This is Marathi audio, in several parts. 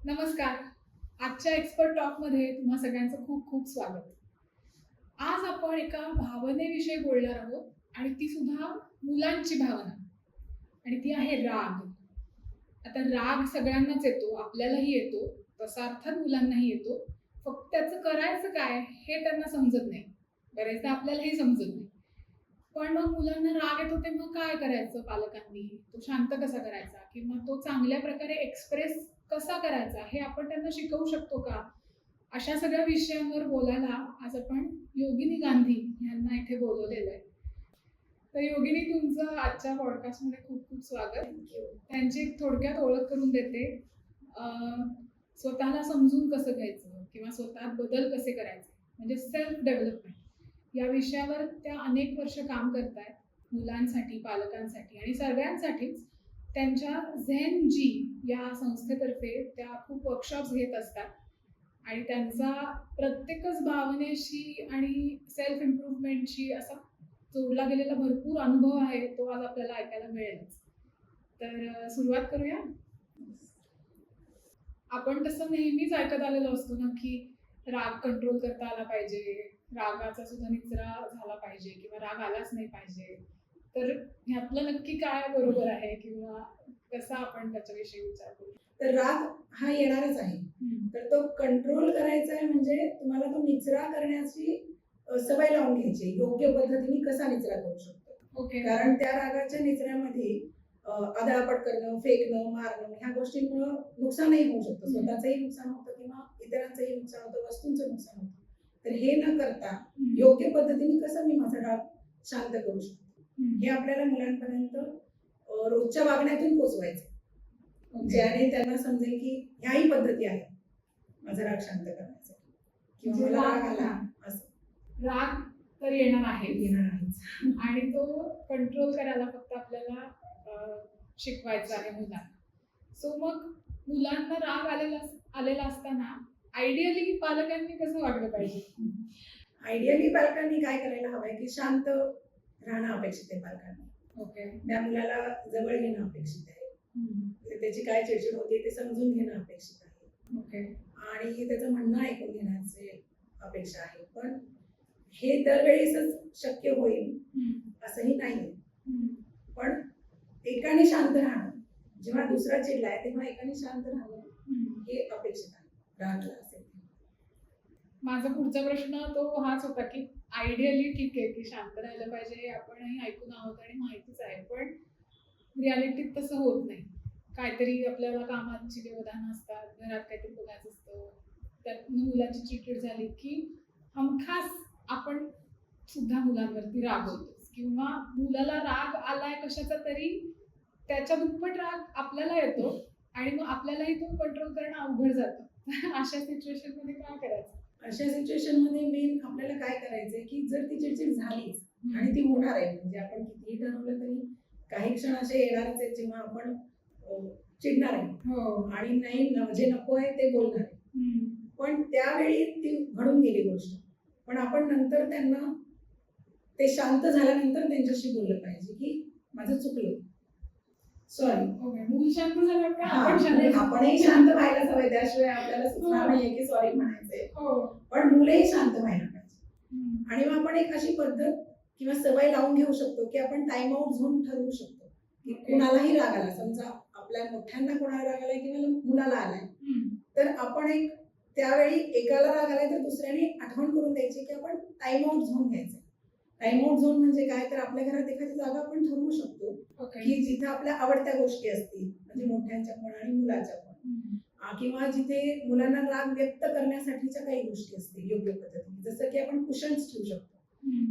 नमस्कार. आजच्या एक्सपर्ट टॉकमध्ये तुम्हा सगळ्यांचं खूप खूप स्वागत. आज आपण एका भावनेविषयी बोलणार आहोत आणि ती सुद्धा मुलांची भावना, आणि ती आहे राग. आता राग सगळ्यांनाच येतो, आपल्यालाही येतो, तसा अर्थात मुलांनाही येतो. फक्त त्याचं करायचं काय हे त्यांना समजत नाही. बरेचदा आपल्यालाही समजत नाही. पण मग मुलांना राग येतो तेव्हा काय करायचं पालकांनी? तो शांत कसा करायचा किंवा तो चांगल्या प्रकारे एक्सप्रेस कसा करायचा हे आपण त्यांना शिकवू शकतो का? अशा सगळ्या विषयांवर बोलायला आज आपण योगिनी गांधी यांना इथे बोलवलेलं आहे. तर योगिनी, तुमचं आजच्या पॉडकास्टमध्ये खूप खूप स्वागत. त्यांची थोडक्यात ओळख करून देते. स्वतःला समजून कसं घ्यायचं किंवा स्वतःत बदल कसे करायचे, म्हणजे सेल्फ डेव्हलपमेंट या विषयावर त्या अनेक वर्ष काम करतायत. मुलांसाठी, पालकांसाठी आणि सगळ्यांसाठीच त्यांच्या झेन जी या संस्थेतर्फे त्या खूप वर्कशॉप्स घेत असतात आणि त्यांचा प्रत्येकच भावनेशी आणि सेल्फ इम्प्रूव्हमेंटशी असा जोडला गेलेला भरपूर अनुभव आहे, तो आज आपल्याला ऐकायला मिळेलच. तर सुरुवात करूया. आपण तसं नेहमीच ऐकत आलेलो असतो ना की राग कंट्रोल करता आला पाहिजे, रागाचा सुद्धा निचरा झाला पाहिजे किंवा राग आलाच नाही पाहिजे. तर ह्यातलं नक्की काय बरोबर आहे किंवा कसा आपण त्याच्याविषयी विचार करू? तर राग हा येणारच आहे, तर तो कंट्रोल करायचा आहे. म्हणजे तुम्हाला तो निचरा करण्याची सवय लावून घ्यायची, योग्य पद्धतीने कसा निचरा करू शकतो. ओके. कारण त्या रागाच्या निचऱ्यामध्ये आदळापट करणं, फेकणं, मारणं ह्या गोष्टींमुळे नुकसानही होऊ शकतं. स्वतःचंही नुकसान होतं किंवा इतरांचंही नुकसान होतं, वस्तूंचं नुकसान होतं. तर हे न करता योग्य पद्धतीने कसं मी माझा राग शांत करू शकतो हे आपल्याला मुलांपर्यंत रोजच्या वागण्यातून पोचवायचं, ज्याने त्यांना समजेल की ह्याही पद्धती आहेत माझा राग शांत करण्यासाठी किंवा मला राग आला असं. राग तर येणार आहे आणि तो कंट्रोल करायला फक्त आपल्याला शिकवायचं आहे मुलांना. सो मग मुलांना राग आलेला असताना आयडियली पालकांनी कसं वागलं पाहिजे? आयडियली पालकांनी काय करायला हवंय की शांत राहणं अपेक्षित आहे पालकांनी. ओके. त्या मुलाला जवळ घेणं अपेक्षित आहे, त्याची काय चिडचिड होते ते समजून घेणं अपेक्षित आहे. ओके. आणि त्याचं म्हणणं ऐकून घेण्याची अपेक्षा आहे. पण हे दरवेळेसच शक्य होईल असंही नाही. पण एकाने शांत राहणं, जेव्हा दुसरा चिडलाय तेव्हा एकाने शांत राहणं हे अपेक्षित आहे राहणं असेल. माझा पुढचा प्रश्न तो हाच होता की आयडियली ठीक आहे की शांत राहिलं पाहिजे, आपणही ऐकून आहोत आणि माहितीच आहे, पण रियालिटीत तसं होत नाही. काहीतरी आपल्याला कामाची व्यवधान असतात, घरात काहीतरी बघायचं असतं, त्यात मुलाची चिडचिड झाली की हमखास आपण सुद्धा मुलांवरती रागवतो किंवा मुलाला राग आलाय कशाचा तरी त्याच्या दुप्पट राग आपल्याला येतो आणि मग आपल्यालाही तो कंट्रोल करणं अवघड जातं. अशा सिच्युएशन मध्ये काय करायचं? अशा सिच्युएशन मध्ये मेन आपल्याला काय करायचंय की जर ती चिडचिड झालीच आणि ती होणार आहे, म्हणजे आपण कितीही ठरवलं तरी काही क्षण असे येणारच आहेत जेव्हा आपण चिडणार आहे आणि नाही जे नको आहे ते बोलणार आहे. पण त्यावेळी ती घडून गेली गोष्ट, पण आपण नंतर त्यांना ते शांत झाल्यानंतर त्यांच्याशी बोललं पाहिजे की माझं चुकलं, सॉरी. मूल शांत झालं का आपणही शांत व्हायलाच हवंय, त्याशिवाय आपल्याला सुचणार नाहीये की सॉरी म्हणायचंय. पण मुलंही शांत व्हायला पाहिजे. आणि मग आपण एक अशी पद्धत किंवा सवय लावून घेऊ शकतो की आपण टाइम आउट झोन ठरवू शकतो की कुणालाही राग आला, समजा आपल्या मोठ्यांना कोणाला राग आलाय किंवा मुलाला आलाय, तर आपण एक त्यावेळी एकाला राग आलाय तर दुसऱ्याने आठवण करून द्यायची की आपण टाइम आउट झोन घ्यायचं. टाइम आउट झोन म्हणजे काय, तर आपल्या घरात एखादी जागा आपण ठरवू शकतो की जिथे आपल्या आवडत्या गोष्टी असतील, म्हणजे मोठ्यांच्या पण आणि मुलाच्या पण, किंवा जिथे मुलांना राग व्यक्त करण्यासाठीच्या काही गोष्टी असतील योग्य पद्धतीने. जसं की आपण कुशन्स ठेवू शकतो,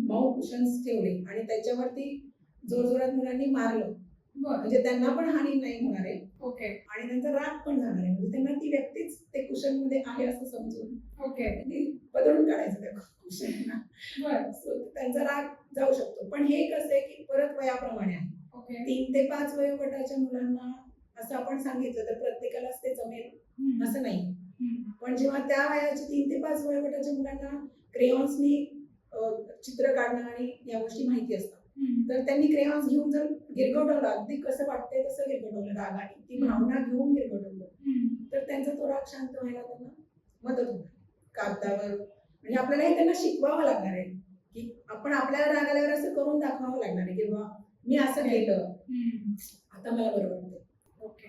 मऊ कुशन्स ठेवले आणि त्याच्यावरती जोरजोरात मुलांनी मारलं म्हणजे त्यांना पण हानी नाही होणार आहे. ओके. आणि त्यांचा राग पण जाणार आहे, म्हणजे त्यांना ती व्यक्तीच ते कुशन मध्ये आहे असं समजून बदलून काढायचं त्या कुशनला. त्यांचा राग जाऊ शकतो. पण हे कसं आहे की परत वयाप्रमाणे आहे. 3 ते 5 वयोगटाच्या मुलांना असं आपण सांगितलं तर प्रत्येकालाच ते जमेल असं नाही. पण जेव्हा त्या वयाच्या 3 ते 5 वयोगटाच्या मुलांना क्रेयॉन्सनी चित्र काढणं आणि या गोष्टी माहिती असतात, तर त्यांनी क्रेयॉन्स घेऊन जर गिरगटवलं, अगदी कसं वाटतंय तसं गिरगटवलं, रागाने ती भावना घेऊन गिरगटवलं, तर त्यांचा तो राग शांत व्हायला त्यांना मदत होणार कागदावर. म्हणजे आपल्यालाही त्यांना शिकवावं लागणार आहे की आपण आपल्याला राग आल्यावर असं करून दाखवावं लागणार आहे की बाबा मी असं केलं आता मला बरं वाटतंय. ओके.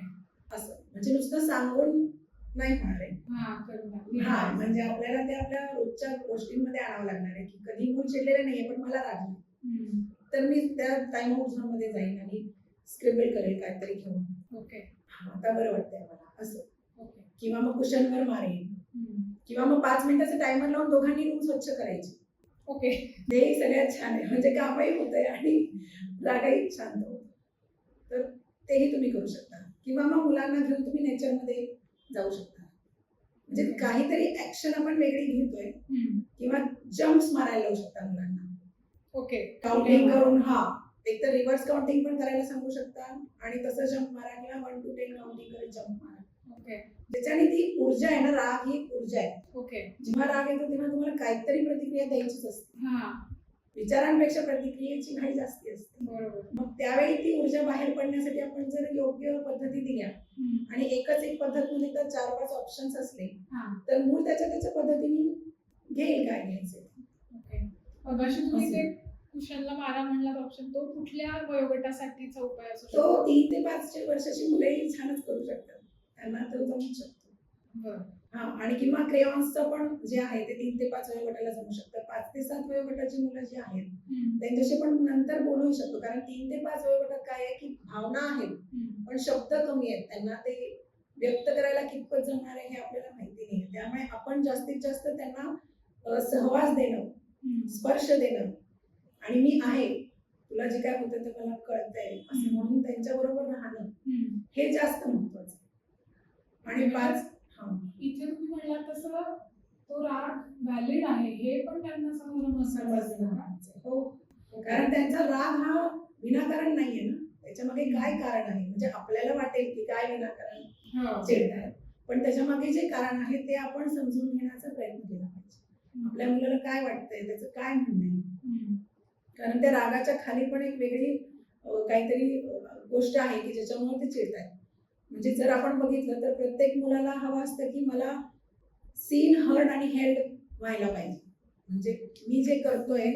असं म्हणजे नुसतं सांगून नाही होणार आहे. हा म्हणजे आपल्याला ते आपल्या रोजच्या गोष्टींमध्ये आणावं लागणार आहे की कधी मूल चिडलेलं नाहीये पण मला राग आला तर मी त्या टाइम आउट झोन मध्ये जाईन आणि स्क्रिबल करेल काहीतरी घेऊन. ओके. आता बरं वाटतंय मला असं. ओके. किंवा मग कुशनवर मारेन किंवा मग 5 मिनिटाचं टायमर लावून दोघांनी रूम स्वच्छ करायची. ओके. ते सगळ्यात छान आहे म्हणजे कामही होतंय आणि रागही शांत होतो. तर तेही तुम्ही करू शकता किंवा मग मुलांना घेऊन तुम्ही नेचरमध्ये जाऊ शकता. म्हणजे काहीतरी ऍक्शन आपण वेगळी घेतोय किंवा जम्प्स मारायला लावू शकता मुलांना. ओके. काउंटिंग करून एक तर रिव्हर्स काउंटिंग पण करायला सांगू शकता आणि तसं जम्प मारा किंवा 1 to 10 काउंटिंग करत जम्प मारा. ओके. त्याच्याने ती ऊर्जा आहे ना, राग ही ऊर्जा आहे. ओके. जेव्हा राग येतो तेव्हा तुम्हाला काहीतरी प्रतिक्रिया द्यायचीच असते. विचारांपेक्षा प्रतिक्रियेची घाई जास्ती असते. बरोबर. मग त्यावेळी ती ऊर्जा बाहेर पडण्यासाठी आपण जर योग्य पद्धती दिल्या आणि एक पद्धत मध्ये तर 4-5 ऑप्शन्स असले तर मूल त्याच्या पद्धतीने घेईल काय घ्यायचं. ओके. मगाशी तुम्ही ते कुशनला मारा म्हणला ऑप्शन, तो कुठल्या वयोगटासाठीचा उपाय असू शकतो? तो 3 ते 5 वर्षाची मुलंही छानच करू शकतात. त्यांना तो जमू शकतो. बरं. आणि किंवा क्रेयॉन्सचं पण जे आहे ते 3 ते 5 वयोगटाला जमू शकतं. 5 ते 7 वयोगटाची मुलं जी आहेत त्यांच्याशी पण नंतर बोलू शकतो. कारण 3 ते 5 वयोगटात काय आहे की भावना आहेत पण शब्द कमी आहेत. त्यांना ते व्यक्त करायला कितपत जमणार आहे हे आपल्याला माहिती नाही. त्यामुळे आपण जास्तीत जास्त त्यांना सहवास देणं, स्पर्श देणं आणि मी आहे, तुला जे काय होतं ते मला कळतंय असं म्हणून त्यांच्याबरोबर राहणं हे जास्त महत्वाचं. आणि 5 इथे तुम्ही म्हणला तसं तो राग व्हॅलिड आहे हे पण त्यांना समजलं. हो, कारण त्यांचा राग हा विनाकारण नाहीये ना. त्याच्यामागे काय कारण आहे म्हणजे आपल्याला वाटेल की काय विनाकारण चिडतात पण त्याच्यामागे जे कारण आहे ते आपण समजून घेण्याचा प्रयत्न केला पाहिजे. आपल्या मुलाला काय वाटतंय, त्याचं काय म्हणणं आहे. कारण त्या रागाच्या खाली पण एक वेगळी काहीतरी गोष्ट आहे की ज्याच्यामुळे ते चिडतात. म्हणजे जर आपण बघितलं तर प्रत्येक मुलाला हवं असतं की मला सीन, हर्ड आणि हेल्ड व्हायला पाहिजे. म्हणजे मी जे करतोय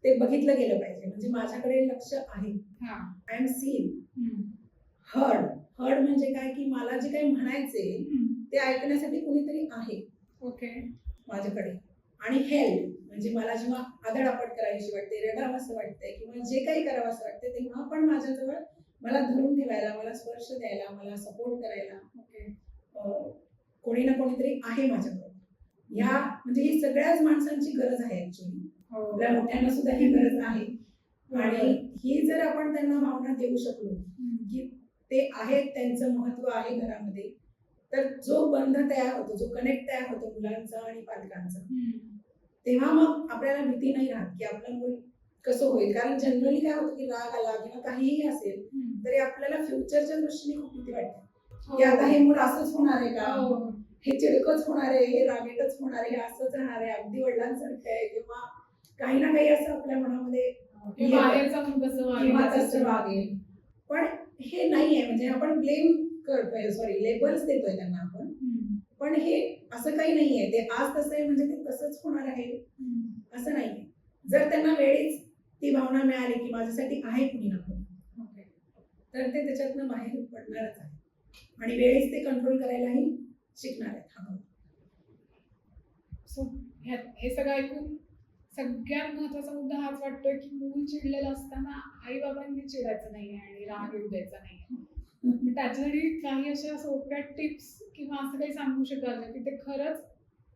ते बघितलं गेलं पाहिजे. म्हणजे माझ्याकडे लक्ष आहे. I am scene. हर्ड म्हणजे काय की मला जे काही म्हणायचे ते ऐकण्यासाठी कुणीतरी आहे. ओके. माझ्याकडे. आणि हेल्ड म्हणजे मला जेव्हा आदळआपट करायची वाटते, रडावंसं वाटतंय किंवा जे काही करावं असं वाटतं तेव्हा पण माझ्याजवळ मला धरून ठेवायला, मला स्पर्श द्यायला, मला सपोर्ट करायला कोणी ना कोणीतरी आहे माझ्याकडे. या म्हणजे ही सगळ्याच माणसांची गरज आहे ऍक्च्युली. आपल्या मोठ्यांना सुद्धा ही गरज आहे. आणि ही जर आपण त्यांना भावना देऊ शकलो की ते आहेत, त्यांचं महत्व आहे घरामध्ये, तर जो बंध तयार होतो, जो कनेक्ट तयार होतो मुलांचा आणि पालकांचा, तेव्हा मग आपल्याला भीती नाही राहत की आपलं मूल कसं होईल. कारण जनरली काय होतं की राग आला किंवा काहीही असेल तरी आपल्याला फ्युचरच्या दृष्टीने खूप भीती वाटते की आता हे मूल असंच होणार आहे का, हे चिडकच होणार आहे, हे रागेटच होणार आहे, हे असंच राहणार आहे, अगदी वडिलांसारखं आहे किंवा काही ना काही असं आपल्या मनामध्ये तसं वागेल. पण हे नाहीये. म्हणजे आपण ब्लेम करतोय, लेबल्स देतोय त्यांना आपण. पण हे असं काही नाहीये. ते आज तसं आहे म्हणजे ते तसंच होणार आहे असं नाहीये. जर त्यांना वेळीच ती भावना मिळाली की माझ्यासाठी आहे कुणी ना कोणी तर ते त्याच्यातनं बाहेर पडणारच आहे आणि वेळेस ते कंट्रोल करायलाही शिकणार आहेत. हे सगळं ऐकून सगळ्यात महत्वाचा मुद्दा हाच वाटतोय की मूल चिडलेलं असताना आई बाबांनी चिडायचं नाहीये आणि राग येऊ द्यायचा नाहीये. त्याच्यासाठी काही अशा सोप्या टिप्स किंवा असं काही सांगू शकाल की ते खरंच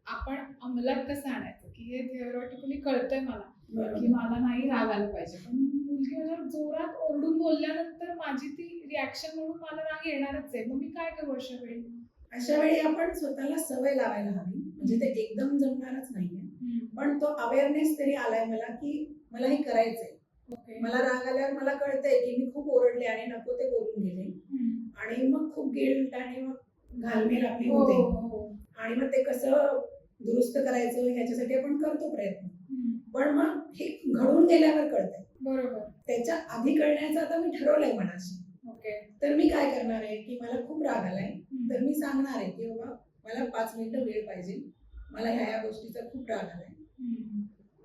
आपण अंमलात कसं आणायचं की हे थिअरॉटिकली कळतंय मला की मला नाही राग आला पाहिजे पण मुलगी माझ्या जोरात ओरडून बोलल्यानंतर माझी ती रिॲक्शन म्हणून मला राग येणारच आहे, मग मी काय करू अशा वेळी आपण स्वतःला सवय लावायला हवी. म्हणजे ते एकदम जमणारच नाहीये पण तो अवेअरनेस तरी आलाय मला की मला हे करायचंय. मला राग आल्यावर मला कळतंय की मी खूप ओरडले आणि नको ते बोलून गेले आणि मग खूप गिल्ट आणि मग घालमेल आपली होते आणि मग ते कसं दुरुस्त करायचं ह्याच्यासाठी आपण करतो प्रयत्न. पण मग हे घडून गेल्यावर कळतंय. बरोबर. त्याच्या आधी कळण्याचं आता मी ठरवलंय मनाशी ओके. तर मी काय करणार आहे की मला खूप राग आलाय, तर मी सांगणार आहे की बाबा मला 5 मिनिटं वेळ पाहिजे, मला ह्या गोष्टीचा खूप राग आलाय,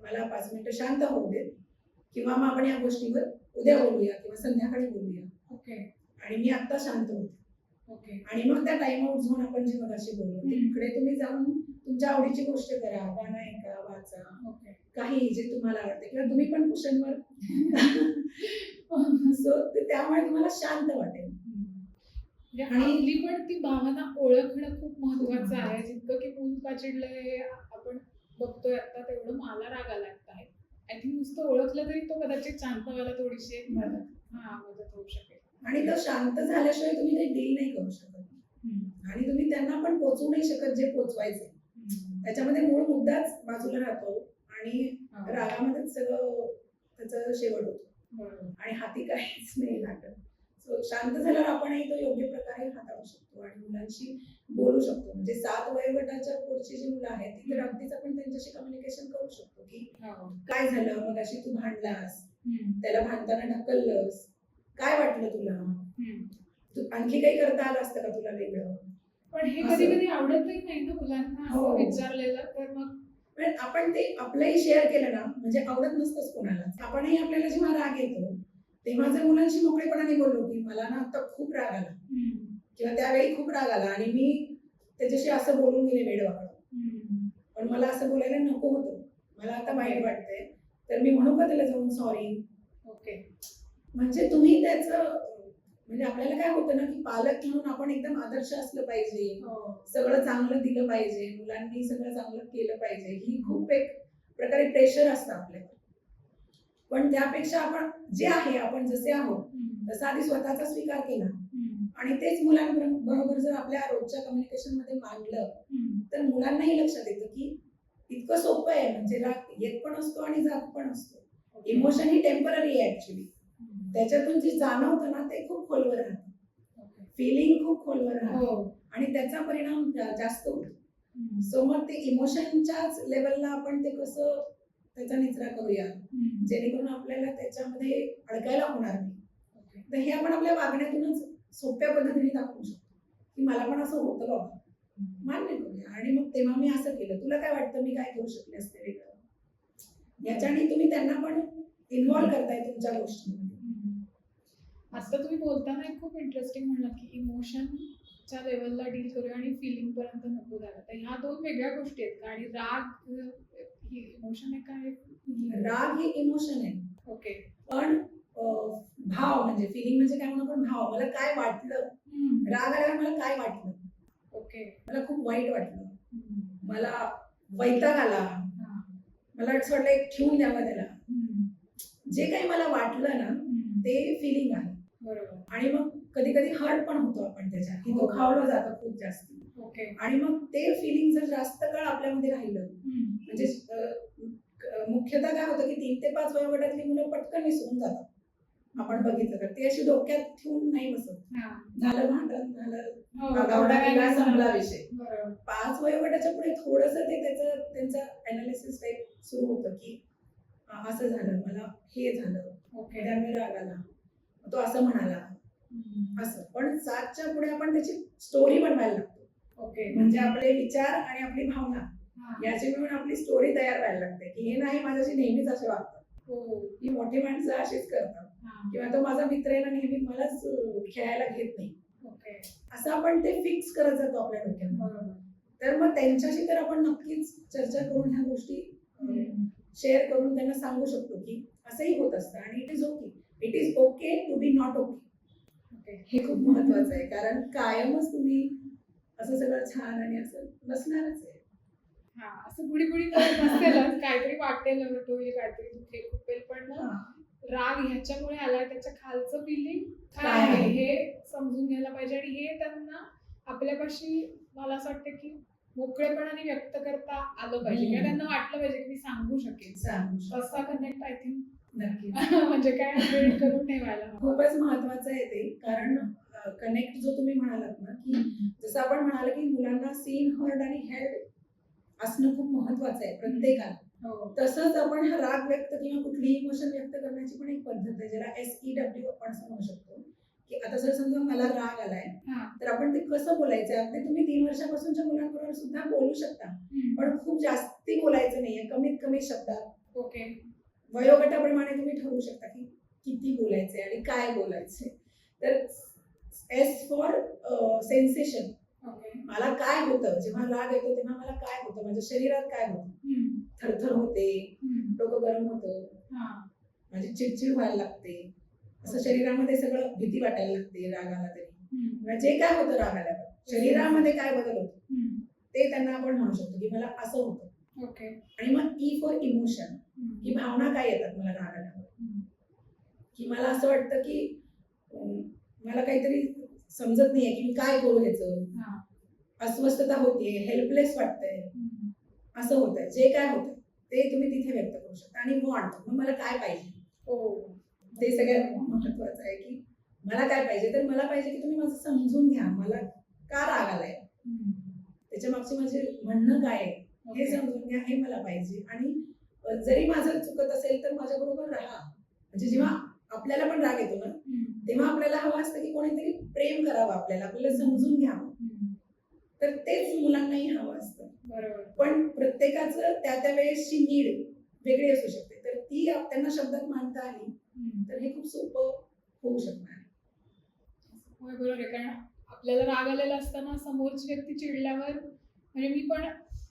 मला 5 मिनिटं शांत होऊ दे, किंवा मग आपण या गोष्टीवर उद्या बोलूया किंवा संध्याकाळी बोलूया. ओके. आणि मी आता शांत होते. ओके. आणि मग त्या टाइम आउट झोन आपण जे मगाशी बोललो तिकडे तुम्ही जाऊन तुमच्या आवडीची गोष्ट करा, गाणं ऐका, वाचा, ओके. काही जे तुम्हाला आवडते, किंवा तुम्ही पण कुशनवर सो त्यामुळे तुम्हाला शांत वाटेल. आणि आपली पण ती भावना ओळखणं खूप महत्वाचं आहे. जितकं की मूल का चिडलंय हे आपण बघतोय आता, तेवढं मला राग आला आहे. आय थिंक नुसतं ओळखलं तरी तो कदाचित शांत व्हायला थोडीशी मदत होऊ शकेल. आणि तो शांत झाल्याशिवाय तुम्ही काही डील नाही करू शकत, आणि तुम्ही त्यांना पण पोचवू नाही शकत जे पोचवायचे. त्याच्यामध्ये मूळ मुद्दाच बाजूला राहतो आणि रागामध्येच सगळं त्याचं शेवट होतो आणि हाती काहीच नाही लागत. सो शांत झाल्यावर आपणही तो योग्य प्रकारे हाताळू शकतो आणि मुलांशी बोलू शकतो. म्हणजे 7 वयोगटाच्या पुढची जी मुलं आहेत ती तर अगदीच आपण त्यांच्याशी कम्युनिकेशन करू शकतो की काय झालं, मग अशी तू भांडलास, त्याला भांडताना ढकललंस, काय वाटलं तुला, तू आणखी काही करता आलं असतं का तुला वेगळं. पण हे कधी कधी आवडतही नाही ना मुलांना असं विचारलेलं, तर मग पण आपण ते आपलंही शेअर केलं ना, म्हणजे आवडत नसतंच कोणाला. आपणही आपल्याला जेव्हा राग येतो तेव्हा जर मुलांशी मोकळेपणाने बोललो की मला ना आता खूप राग आला, किंवा त्यावेळी खूप राग आला आणि मी त्याच्याशी असं बोलून गेले वेडवाकडं, पण मला असं बोलायला नको होतं, मला आता वाईट वाटतंय, तर मी म्हणू का त्याला जाऊन सॉरी. ओके. म्हणजे तुम्ही त्याचं, म्हणजे आपल्याला काय होतं ना की पालक म्हणून आपण एकदम आदर्श असलं पाहिजे, सगळं चांगलं दिलं पाहिजे, मुलांनी सगळं चांगलं केलं पाहिजे, ही खूप एक प्रकारे प्रेशर असतं आपल्याला. पण त्यापेक्षा आपण जे आहे, आपण जसे आहोत तसं आधी स्वतःचा स्वीकार केला आणि तेच मुलांबरोबर जर आपल्या रोजच्या कम्युनिकेशन मध्ये मांडलं तर मुलांनाही लक्षात येतं की इतकं सोपं आहे. म्हणजे राग येत पण असतो आणि जात पण असतो. इमोशन ही टेम्पररी आहे ऍक्च्युली. त्याच्यातून जे जाणवतं ना ते खूप खोलवर राहतं, फिलिंग खूप खोलवर राहतं आणि त्याचा परिणाम जास्त होतो. सो मग ते इमोशनच्याच लेवलला आपण ते कसं त्याचा निचरा करूया जेणेकरून आपल्याला त्याच्यामध्ये अडकायला होणार नाही. तर हे आपण आपल्या वागण्यातूनच सोप्या पद्धतीने दाखवू शकतो की मला पण असं होतं बाबा, मान्य करूया. आणि मग तेव्हा मी असं केलं, तुला काय वाटतं मी काय करू शकले असते वेगळं. याच्याने तुम्ही त्यांना पण इन्व्हॉल्व करताय तुमच्या गोष्टींमध्ये. आता तुम्ही बोलताना एक खूप इंटरेस्टिंग म्हणलं की इमोशनच्या लेवलला डील करूया आणि फिलिंग पर्यंत नको जायला. तर ह्या दोन वेगळ्या गोष्टी आहेत का? आणि राग ही इमोशन आहे का? राग हे इमोशन आहे. ओके. पण भाव म्हणजे फिलिंग म्हणजे काय म्हणून आपण भाव, मला काय वाटलं, राग आल्यावर मला काय वाटलं. ओके. मला खूप वाईट वाटलं, मला वैताग आला, मला असं वाटलं एक ठेवून द्यावा त्याला. जे काही मला वाटलं ना ते फिलिंग आहे. बरोबर. आणि मग कधी कधी हर्ट पण होतो आपण त्याच्यात, की दुखावलं जातं खूप जास्त. ओके. आणि मग ते फिलिंग जर जास्त काळ आपल्यामध्ये राहिलं, म्हणजे मुख्यतः काय होतं की 3 ते 5 वयोगटातली मुलं पटकन विसरून जातात. आपण बघितलं तर ते अशी डोक्यात ठेवून नाही बसत. झालं भांडण, झालं संपला विषय. 5 वयोगटाच्या पुढे थोडस ते त्यांचं अनालिसिस टाईप सुरू होतं की असं झालं, मला हे झालं, त्यामुळे राग आला, तो असं म्हणाला, असं. पण 7च्या पुढे आपण त्याची स्टोरी बनवायला लागतो. ओके. म्हणजे आपले विचार आणि आपली भावना याची मिळून आपली स्टोरी तयार व्हायला लागते की हे नाही माझ्याशी नेहमीच असे वागतात, ही मोठी माणसं अशीच करतात, किंवा तो माझा मित्र आहे ना नेहमी मलाच खेळायला घेत नाही. असं आपण ते फिक्स करत जातो आपल्या डोक्यात. तर मग त्यांच्याशी तर आपण नक्कीच चर्चा करून ह्या गोष्टी शेअर करून त्यांना सांगू शकतो की असंही होत असतं आणि it is okay to be not okay. हे खूप महत्वाचं आहे, कारण कायमच तुम्ही असं सगळं छान आणि असं नसणारच आहे. असं गुडी गुडी करत नसतेलच, काहीतरी वाटेल, काहीतरी दुखेल खुपेल, पण राग ह्याच्यामुळे आलाय, त्याच्या खालचं फिलिंग काय आहे हे समजून घ्यायला पाहिजे. आणि हे त्यांना आपल्यापाशी मला असं वाटतं की मोकळेपणाने व्यक्त करता आलं पाहिजे, किंवा त्यांना वाटलं पाहिजे की मी सांगू शकेन. तसा कनेक्ट आय थिंक नक्की म्हणजे काय वेळ करून ठेवायला खूपच महत्वाचं आहे ते. कारण कनेक्ट जो तुम्ही म्हणालात ना की जसं आपण म्हणाल की मुलांना सीन, हर्ड आणि हेल्ड असणं खूप महत्वाचं आहे प्रत्येकाला. तसंच आपण हा राग व्यक्त किंवा कुठलीही इमोशन व्यक्त करण्याची पण एक पद्धत आहे, ज्याला SEW आपण असं म्हणू शकतो, की आता जर समजा मला राग आलाय हा. तर आपण ते कसं बोलायचं. अगदी तुम्ही 3 वर्षापासूनच्या मुलांबरोबर सुद्धा बोलू शकता, पण खूप जास्ती बोलायचं नाहीये, कमीत कमी शब्दात. ओके. वयोगटाप्रमाणे तुम्ही ठरवू शकता की किती बोलायचंय आणि काय बोलायचंय. तर एस फॉर सेन्सेशन. ओके. मला काय होतं जेव्हा राग येतो, तेव्हा मला काय होतं, माझ्या शरीरात काय होतं. थरथर होते, डोकं गरम होतं, माझी चिडचिड व्हायला लागते, असं शरीरामध्ये सगळं भीती वाटायला लागते राग आला तरी. किंवा जे काय होतं राग आल्यावर शरीरामध्ये काय बदल होतो ते त्यांना आपण म्हणू शकतो की मला असं होतं. ओके. आणि मग ई फॉर इमोशन, की भावना काय येतात मला राग आल्यावर. की मला असं वाटतं की मला काहीतरी समजत नाहीये की मी काय करू ह्याचं, अस्वस्थता होतीये, हेल्पलेस वाटतंय, असं होतंय. जे काय होतंय ते तुम्ही तिथे व्यक्त करू शकता. आणि वॉन्ट, मग मला काय पाहिजे, ते सगळ्यात महत्वाचं आहे की मला काय पाहिजे. तर मला पाहिजे की तुम्ही माझं समजून घ्या, मला का राग आलाय, त्याच्या मागचे माझे म्हणणं काय आहे हे समजून घ्या, हे मला पाहिजे. आणि जरी माझं चुकत असेल तर माझ्या बरोबर राहा. म्हणजे जेव्हा आपल्याला पण राग येतो ना, तेव्हा आपल्याला हवं असतं की कोणीतरी प्रेम करावं, आपल्याला समजून घ्यावं. तर तेच मुलांनाही हवं असतं. बरोबर. पण प्रत्येकाचं त्या वेळेसची नीड वेगळी असू शकते. तर ती त्यांना शब्दात मांडता आली तर हे खूप सोपं होऊ शकणार. बरोबर आहे. कारण आपल्याला राग आलेला असताना समोरची व्यक्ती चिडल्यावर, म्हणजे मी पण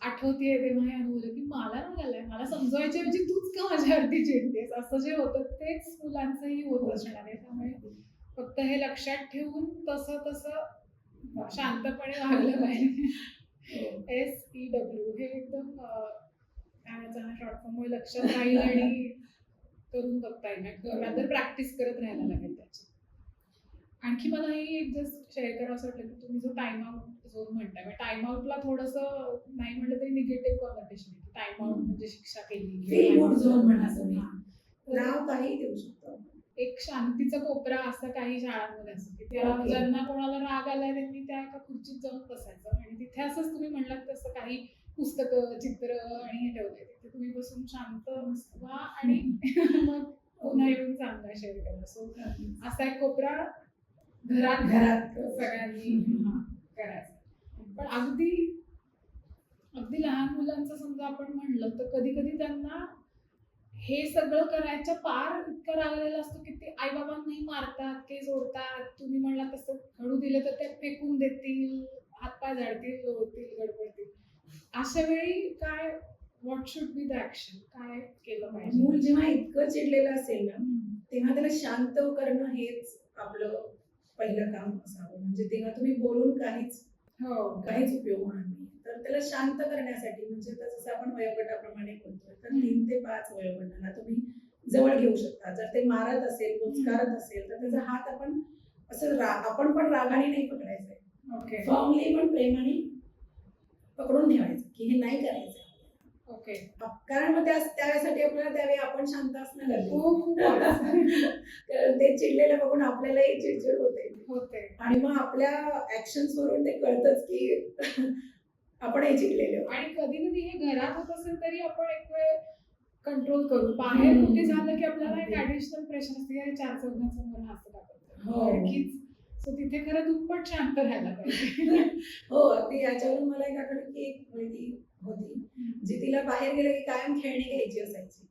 आठवतेय तेव्हा हे अनुभवलं की मला राग आलाय, मला समजवायच्या ऐवजी तूच का माझ्यावरती चिडतेस, असं जे होतं तेच मुलांचंही होत असणार आहे. त्यामुळे फक्त हे लक्षात ठेवून तसं शांतपणे वागलं पाहिजे. SEW हे एकदम काय म्हणतात शॉर्ट फॉर्म मध्ये लक्षात राहील आणि करून बघता येईल. तर प्रॅक्टिस करत राहायला लागेल त्याची. आणखी मला हे एक जस्ट शेअर करावं असं वाटलं की तुम्ही जो टाइम आउट झोन म्हणताय, टाइम आउटला थोडंसं नाही म्हटलं तरी निगेटिव्ह कॉन्नोटेशन आहे. टाइम आउट म्हणजे शिक्षा केली. फील गुड झोन म्हणा तुम्ही, नाव काही देऊ शकतो. एक शांतीचा कोपरा असं काही शाळांमध्ये असतं की त्या ज्यांना कोणाला राग आलाय त्यांनी त्या एका खुर्चीत जाऊन बसायचं आणि तिथे असंच तुम्ही म्हणलात तसं काही पुस्तकं, चित्र आणि हे ठेवलंय. तिथे तुम्ही बसून शांत व्हा आणि मग पुन्हा येऊन चांगला शेअर करा. सो असा एक कोपरा घरात सगळ्यांनी करायचा. पण अगदी लहान मुलांचं समजा आपण म्हणलं तर कधी कधी त्यांना हे सगळं करायचं पार इतकं रागलेलं असतो की ते आई बाबांनाही मारतात, केस ओढतात, तुम्ही म्हणला तसं खडू दिलं तर ते फेकून देतील, हातपाय झाडतील, लोळतील, गडबडतील. अशा वेळी काय, what should be the action, काय केलं पाहिजे? मूल जेव्हा इतकं चिडलेलं असेल ना तेव्हा त्याला शांत करणं हेच आपलं पहिलं काम असावं. म्हणजे तेव्हा तुम्ही बोलून काहीच उपयोग होणार नाही. तर त्याला शांत करण्यासाठी म्हणजे जसं आपण वयोगटाप्रमाणे बोलतोय तर 3 ते 5 वयोगटाला तुम्ही जवळ घेऊ शकता. जर ते मारत असेल, पुचकारत असेल तर त्याचा हात आपण असं आपण पण रागाने नाही पकडायचंय, फर्मली पण प्रेमाने पकडून ठेवायचं की हे नाही करायचं. कारण मग त्यावेळेसाठी आपल्याला त्यावेळी आपण शांत असणं गरजेचं. ते चिडलेलं बघून आपल्यालाही चिडचिड होते आणि मग आपल्या ऍक्शन्स वरून ते कळतच की आपण हे चिडलेले. आणि कधी कधी हे घरात होत असेल तरी आपण एक वेळ कंट्रोल करू. बाहेर कुठे झालं की आपल्याला एक ऍडिशनल प्रेशर असते, अरे 4 चौघांसमोर हात टाकतो. सो तिथे खरं दुप्पट शांत राहायला पाहिजे. हो, अगदी. याच्यावरून मला एक आठवलं की एक मुलगी होती जी तिला बाहेर गेलं की कायम खेळणी घ्यायची असायची.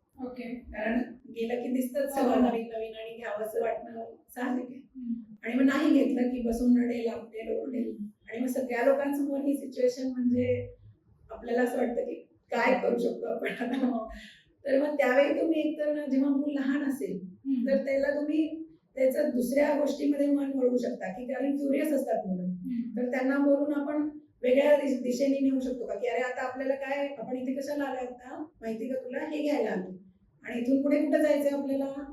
कारण गेलं की दिसतं सगळं नवीन नवीन आणि घ्यावंसं वाटणं साहजिक आहे. आणि मग नाही घेतलं की बसून रडेल, आपटेल, ओरडेल. आणि मग सगळ्या लोकांसमोर ही सिच्युएशन म्हणजे आपल्याला असं वाटतं की काय करू शकतो आपण. तर मग त्यावेळी तुम्ही एकतर जेव्हा मूल लहान असेल तर त्याला तुम्ही त्याचं दुसऱ्या गोष्टीमध्ये मन वळवू शकता की कारण क्युरियस असतात मुलं. तर त्यांना बोलून आपण वेगळ्या दिशेने नेऊ शकतो का की अरे आता आपल्याला काय, आपण इथे कशाला आलोय, आता माहिती का तुला, हे घ्यायला आलो आणि इथून पुढे कुठं जायचंय आपल्याला,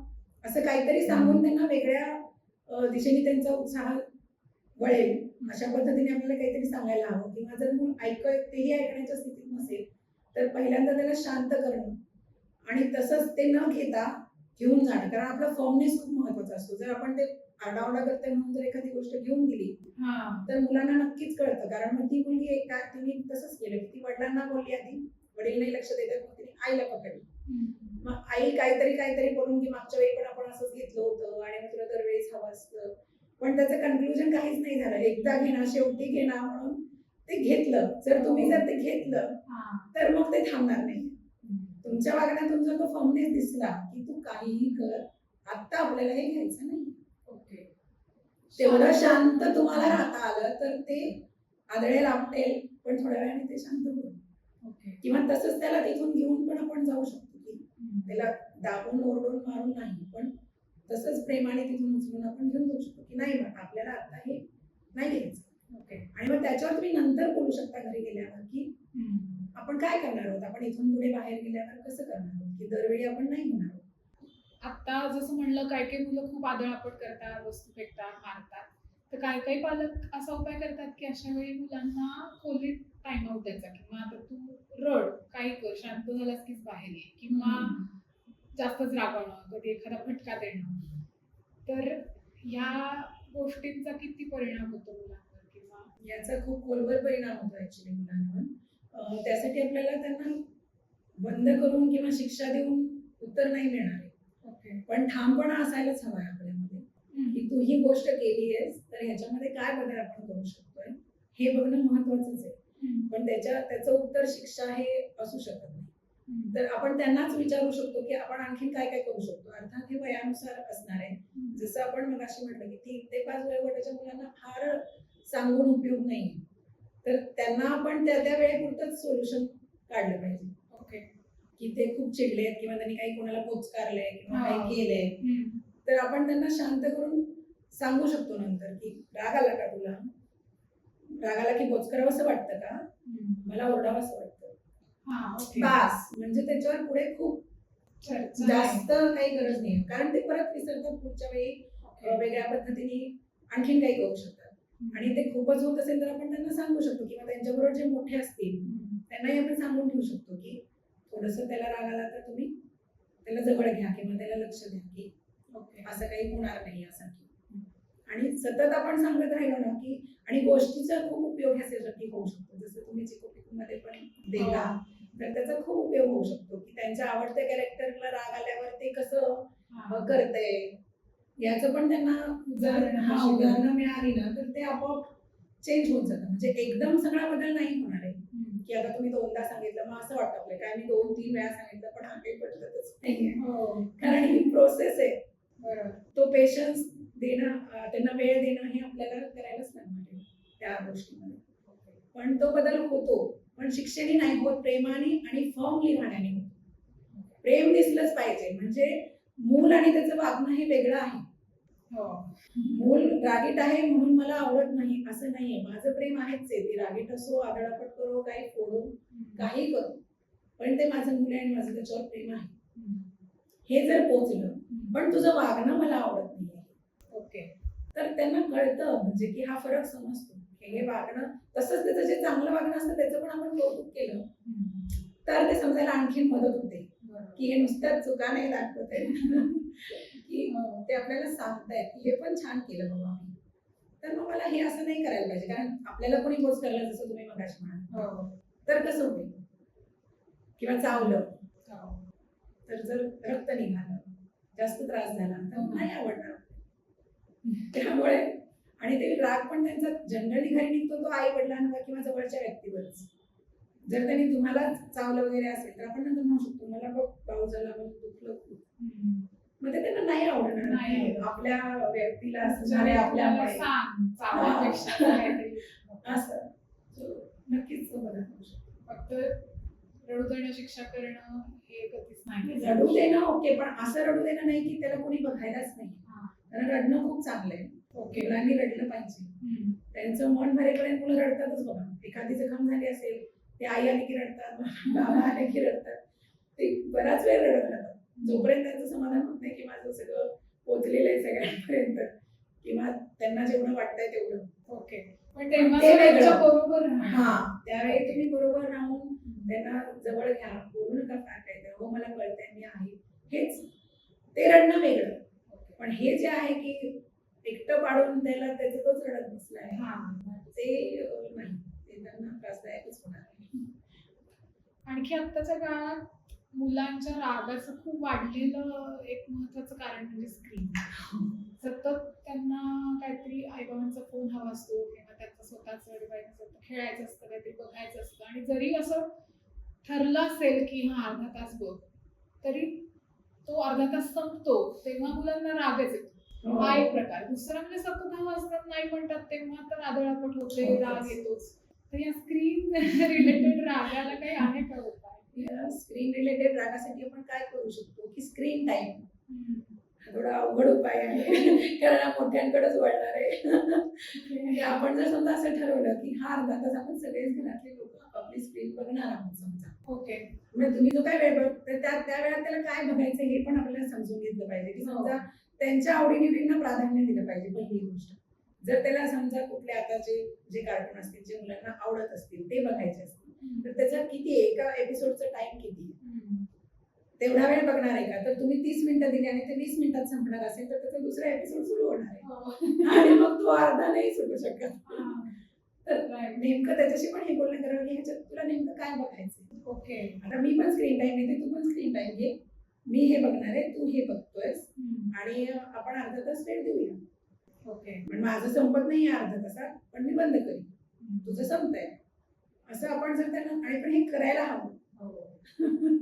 असं काहीतरी सांगून त्यांना वेगळ्या दिशेने त्यांचा उत्साह वळेल. अशा पद्धतीने आपल्याला काहीतरी सांगायला हवं. किंवा जर मूल तेही ऐकण्याच्या स्थितीत नसेल तर पहिल्यांदा त्याला शांत करणं आणि तसंच ते न घेता घेऊन जाणं. कारण आपला फॉर्मनेस खूप महत्वाचा असतो. जर आपण ते आरडाओरडा करतोय म्हणून जर एखादी गोष्ट घेऊन दिली तर मुलांना नक्कीच कळतं. कारण मग ती मुलगी तिने तसंच केलं की ती वडिलांना बोलली आधी, वडील नाही लक्ष देतात, मग तिने आईला पकडली. मग आई काहीतरी बोलून की मागच्या वेळी पण आपण असंच घेतलं होतं आणि मग तुला दरवेळेस हवं असतं. पण ना शेवटी घे ना म्हणून ते घेतलं. जर ते घेतलं तर मग ते थांबणार नाही. तुमच्या वागण्यातून जर तो फर्मनेस दिसला की तू काहीही कर, आता आपल्याला हे घ्यायचं नाही, ओके, तेवढं शांत तुम्हाला राहता आलं तर ते आदळेल आपटेल पण थोड्या वेळाने ते शांत होईल. ओके, किंवा तसंच त्याला तिथून घेऊन पण आपण जाऊ शकतो की त्याला दाबून ओरडून मारून नाही, पण तसंच प्रेमाने तिथून उचलून आपण घेऊन जाऊ शकतो की नाही बा आपल्याला आता हे नाही घ्यायचं. ओके, आणि मग त्याच्यावर तुम्ही नंतर बोलू शकता घरी गेल्यावर की आपण काय करणार आहोत, आपण इथून पुढे बाहेर गेल्यावर कसं करणार आहोत, की दरवेळी आपण नाही घेणार आहोत. आता जसं म्हणलं काही काही मुलं खूप आदळआपट करतात, वस्तू फेकतात, मारतात, तर काही काही पालक असा उपाय करतात की अशा वेळी मुलांना खोलीत टाइम आउट द्यायचा, किंवा आता तू रड, काही कर, शांत झालास कीच बाहेर ये, किंवा जास्तच रागवणं, कधी एखादा फटका देणं. तर ह्या गोष्टींचा किती परिणाम होतो मुलांवर, किंवा याचा खूप खोलवर परिणाम होतो ऍक्च्युली मुलांवर. त्यासाठी आपल्याला त्यांना बंद करून किंवा शिक्षा देऊन उत्तर नाही मिळणार आहे. ओके, पण ठामपणा असायलाच हवाय आपल्यामध्ये की तू ही गोष्ट केली आहेस तर ह्याच्यामध्ये काय बदल आपण करू शकतोय हे बघणं महत्वाचंच आहे. पण त्याचं उत्तर शिक्षा हे असू शकत नाही. तर आपण त्यांनाच विचारू शकतो की आपण आणखीन काय काय करू शकतो. अर्थात हे वयानुसार असणार आहे. जसं आपण मगाशी म्हटलं की 3 ते 5 वयोगटाच्या मुलांना फार सांगून उपयोग नाही, तर त्यांना आपण त्या वेळेपुरतंच सोल्युशन काढलं पाहिजे. ओके, की ते खूप चिडलेत किंवा त्यांनी काही कोणाला पोचकारलंय किंवा हा. काही केलंय, तर आपण त्यांना शांत करून सांगू शकतो नंतर की राग आला का तुला, राग आला की पोचकारावंसं वाटतं का, मला ओरडावंसं वाटतं, बास. म्हणजे त्याच्यावर पुढे खूप जास्त काही गरज नाही, कारण ते परत विसरतात पुढच्या वेळी वेगळ्या पद्धतीने आणखीन काही करू शकतात. आणि ते खूपच होत असेल तर आपण त्यांना सांगू शकतो किंवा त्यांच्याबरोबर जे मोठे असतील त्यांनाही आपण सांगून ठेवू शकतो की थोडंसं त्याला राग आला तर तुम्ही त्याला जवळ घ्या किंवा त्याला लक्ष द्या की असं काही होणार नाही यासाठी. आणि सतत आपण सांगत राहिलो ना की, आणि गोष्टीचा खूप उपयोग ह्याच्यासाठी होऊ शकतो. जसं तुम्ही चिकोपिकूमध्ये पण देता तर त्याचा खूप उपयोग होऊ शकतो की त्यांच्या आवडत्या कॅरेक्टरला राग आल्यावर ते कसं करतंय याचं पण त्यांना जर उदाहरणं मिळाली ना तर ते आपोआप चेंज होत जातं. म्हणजे एकदम सगळा बदल नाही होणार आहे की आता तुम्ही 2दा सांगितलं मग असं वाटतं आपलं काय मी 2-3 वेळा सांगितलं पण हा काही पटतच नाहीये, कारण ही प्रोसेस आहे. तो पेशन्स देणं, त्यांना वेळ देणं हे आपल्याला करायलाच लागणार आहे त्या गोष्टीमध्ये. पण तो बदल होतो, पण शिक्षेने नाही होत, प्रेमाने आणि फर्मली राहण्याने होतो. प्रेम दिसलंच पाहिजे. म्हणजे मूल आणि त्याचं वागणं हे वेगळं आहे. मूल रागीट आहे म्हणून मला आवडत नाही असं नाहीये. माझं प्रेम आहेच आहे, ते रागीट असो, आदळापट करो, काही फोडो, काही करो, पण ते माझं मूल आहे आणि माझं त्याच्यावर प्रेम आहे हे जर पोचलं. पण तुझं वागणं मला आवडत नाहीये, ओके, तर त्यांना कळतं म्हणजे की हा फरक समजतो. हे वागणं तसंच त्याचं जे चांगलं वागणं असतं त्याचं पण आपण कौतुक केलं तर ते समजायला आणखी मदत होते की हे नुसत्याच चुका नाही दाखवत आहे की ते आपल्याला सांगतायत की हे पण छान केलं बाबा मी, तर मग मला हे असं नाही करायला पाहिजे. कारण आपल्याला कोणी पोच करलं जसं तुम्ही मगाशी म्हणाल तर कसं होईल, किंवा चावलं तर जर रक्त निघालं, जास्त त्रास झाला तर नाही आवडणार. त्यामुळे आणि ते राग पण त्यांचा जनरली घरी निघतो तो आई वडिलांवर किंवा जवळच्या व्यक्तीवरच. जर त्यांनी तुम्हाला चावलं वगैरे असेल तर आपण नंतर म्हणू शकतो मला बघ पाऊस झाला मग दुखलं खूप, मग ते त्यांना नाही आवडणार. आपल्या व्यक्तीला असं झालंय आपल्यामुळे असं नक्कीच बदल होऊ शकतो. फक्त रडू देणं, शिक्षा करणं हे कधीच नाही. रडू देणं ओके, पण असं रडू देणं नाही की त्याला कोणी बघायलाच नाही. कारण रडणं खूप चांगलं आहे. ओके, मुलांनी रडलं पाहिजे. त्यांचं मन भरेपर्यंत मुलं रडतातच बघा. एखादी जखम झाली असेल ते आई आली की रडतात, बाबा आले की रडतात, ते बराच वेळ रडत राहतात जोपर्यंत त्यांचं समाधान होत नाही की माझं सगळं पोचलेलं आहे सगळ्यांपर्यंत किंवा त्यांना जेवढं वाटतंय तेवढं. ओके, पण तेव्हा बरोबर त्यावेळी तुम्ही बरोबर राहून त्यांना जवळ घ्या, बोलू नका फार काय तर हो मला कळतंय मी आहे, हेच ते रडणं वेगळं. पण हे जे आहे की एकटं पाडून त्याला त्याचं तोच रडत बसलाय ते नाही, ते त्यांना त्रासदायकच होणार. आणखी आत्ताच्या काळात मुलांच्या रागाचं खूप वाढलेलं एक महत्वाचं कारण म्हणजे स्क्रीन. सतत त्यांना काहीतरी आईबाबांचा फोन हवा असतो किंवा त्यांचा स्वतःचं डिव्हाइस खेळायचं असतं, काहीतरी बघायचं असतं. आणि जरी असं ठरलं असेल की हा अर्धा तास बघ, तरी तो अर्धा तास संपतो तेव्हा मुलांना रागच येतो. हा एक प्रकार. दुसरा म्हणजे सतत हवं असतात नाही म्हणतात तेव्हा तर आदळापट होते, राग येतोच. तर या स्क्रीन रिलेटेड रागाला काही आहे का उपाय? स्क्रीन रिलेटेड रागासाठी आपण काय करू शकतो की स्क्रीन टाइम थोडा अवघड उपाय आहे कारण मोठ्यांकडेच वळणार आहे. आपण जर समजा असं ठरवलं की हा अर्धा तास आपण सगळेच घरातले लोक आपली स्क्रीन बघणार आहोत समजा, ओके, म्हणजे तुम्ही जो काय वेळ बघ त्या वेळात त्याला काय बघायचं हे पण आपल्याला समजून घेतलं पाहिजे की समजा त्यांच्या आवडीनिवडींना प्राधान्य दिलं पाहिजे. पहिली गोष्ट, जर त्याला समजा कुठले आताचे जे कार्टून असतील जे मुलांना आवडत असतील ते बघायचे असतील तर त्याचा किती एका एपिसोडचा टाइम किती तेवढा वेळ बघणार आहे का? तर तुम्ही 30 मिनिटं दिली आणि ते 20 मिनिटात संपणार असेल तर त्याचा दुसरा एपिसोड सुरू होणार आहे आणि मग तो अर्धा नाही सुरू शकत. तर नेमकं त्याच्याशी पण हे बोलणं करावं की ह्याच्यात तुला नेमकं काय बघायचं. ओके, आता मी पण स्क्रीन टाइम घेते, तू पण स्क्रीन टाइम घे, मी हे बघणार आहे तू हे बघतोयस आणि आपण अर्धा तास वेळ देऊया. ओके, पण माझं संपत नाही अर्धा तासात पण मी बंद करीन, तुझं संपतंय असं आपण जर त्यांना, आणि पण हे करायला हवं.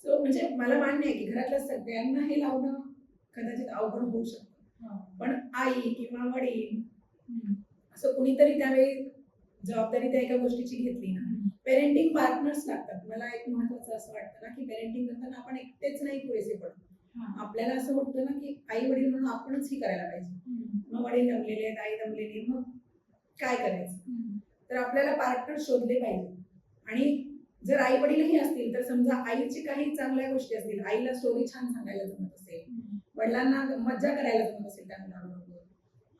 सो म्हणजे मला मान्य आहे की घरातल्या सगळ्यांना हे लावणं कदाचित अवघड होऊ शकतं, पण आई किंवा वडील असं कुणीतरी त्यावेळी जबाबदारी त्या एका गोष्टीची घेतली ना. पेरेंटिंग पार्टनर्स लागतात. मला एक महत्वाचं असं वाटतं ना की पेरेंटिंग करताना आपण एकटेच नाही पुरेसे पडतो. आपल्याला असं वाटतं ना की आई वडील म्हणून आपणच ही करायला पाहिजे, मग वडील दमलेले आहेत, आई दमलेली, मग काय करायचं. तर आपल्याला पार्टनर शोधले पाहिजे. आणि जर आई वडीलही असतील तर समजा आईची काही चांगल्या गोष्टी असतील, आईला स्टोरी छान सांगायला जमत असेल, वडिलांना मज्जा करायला जमत असेल त्या मुलांबरोबर,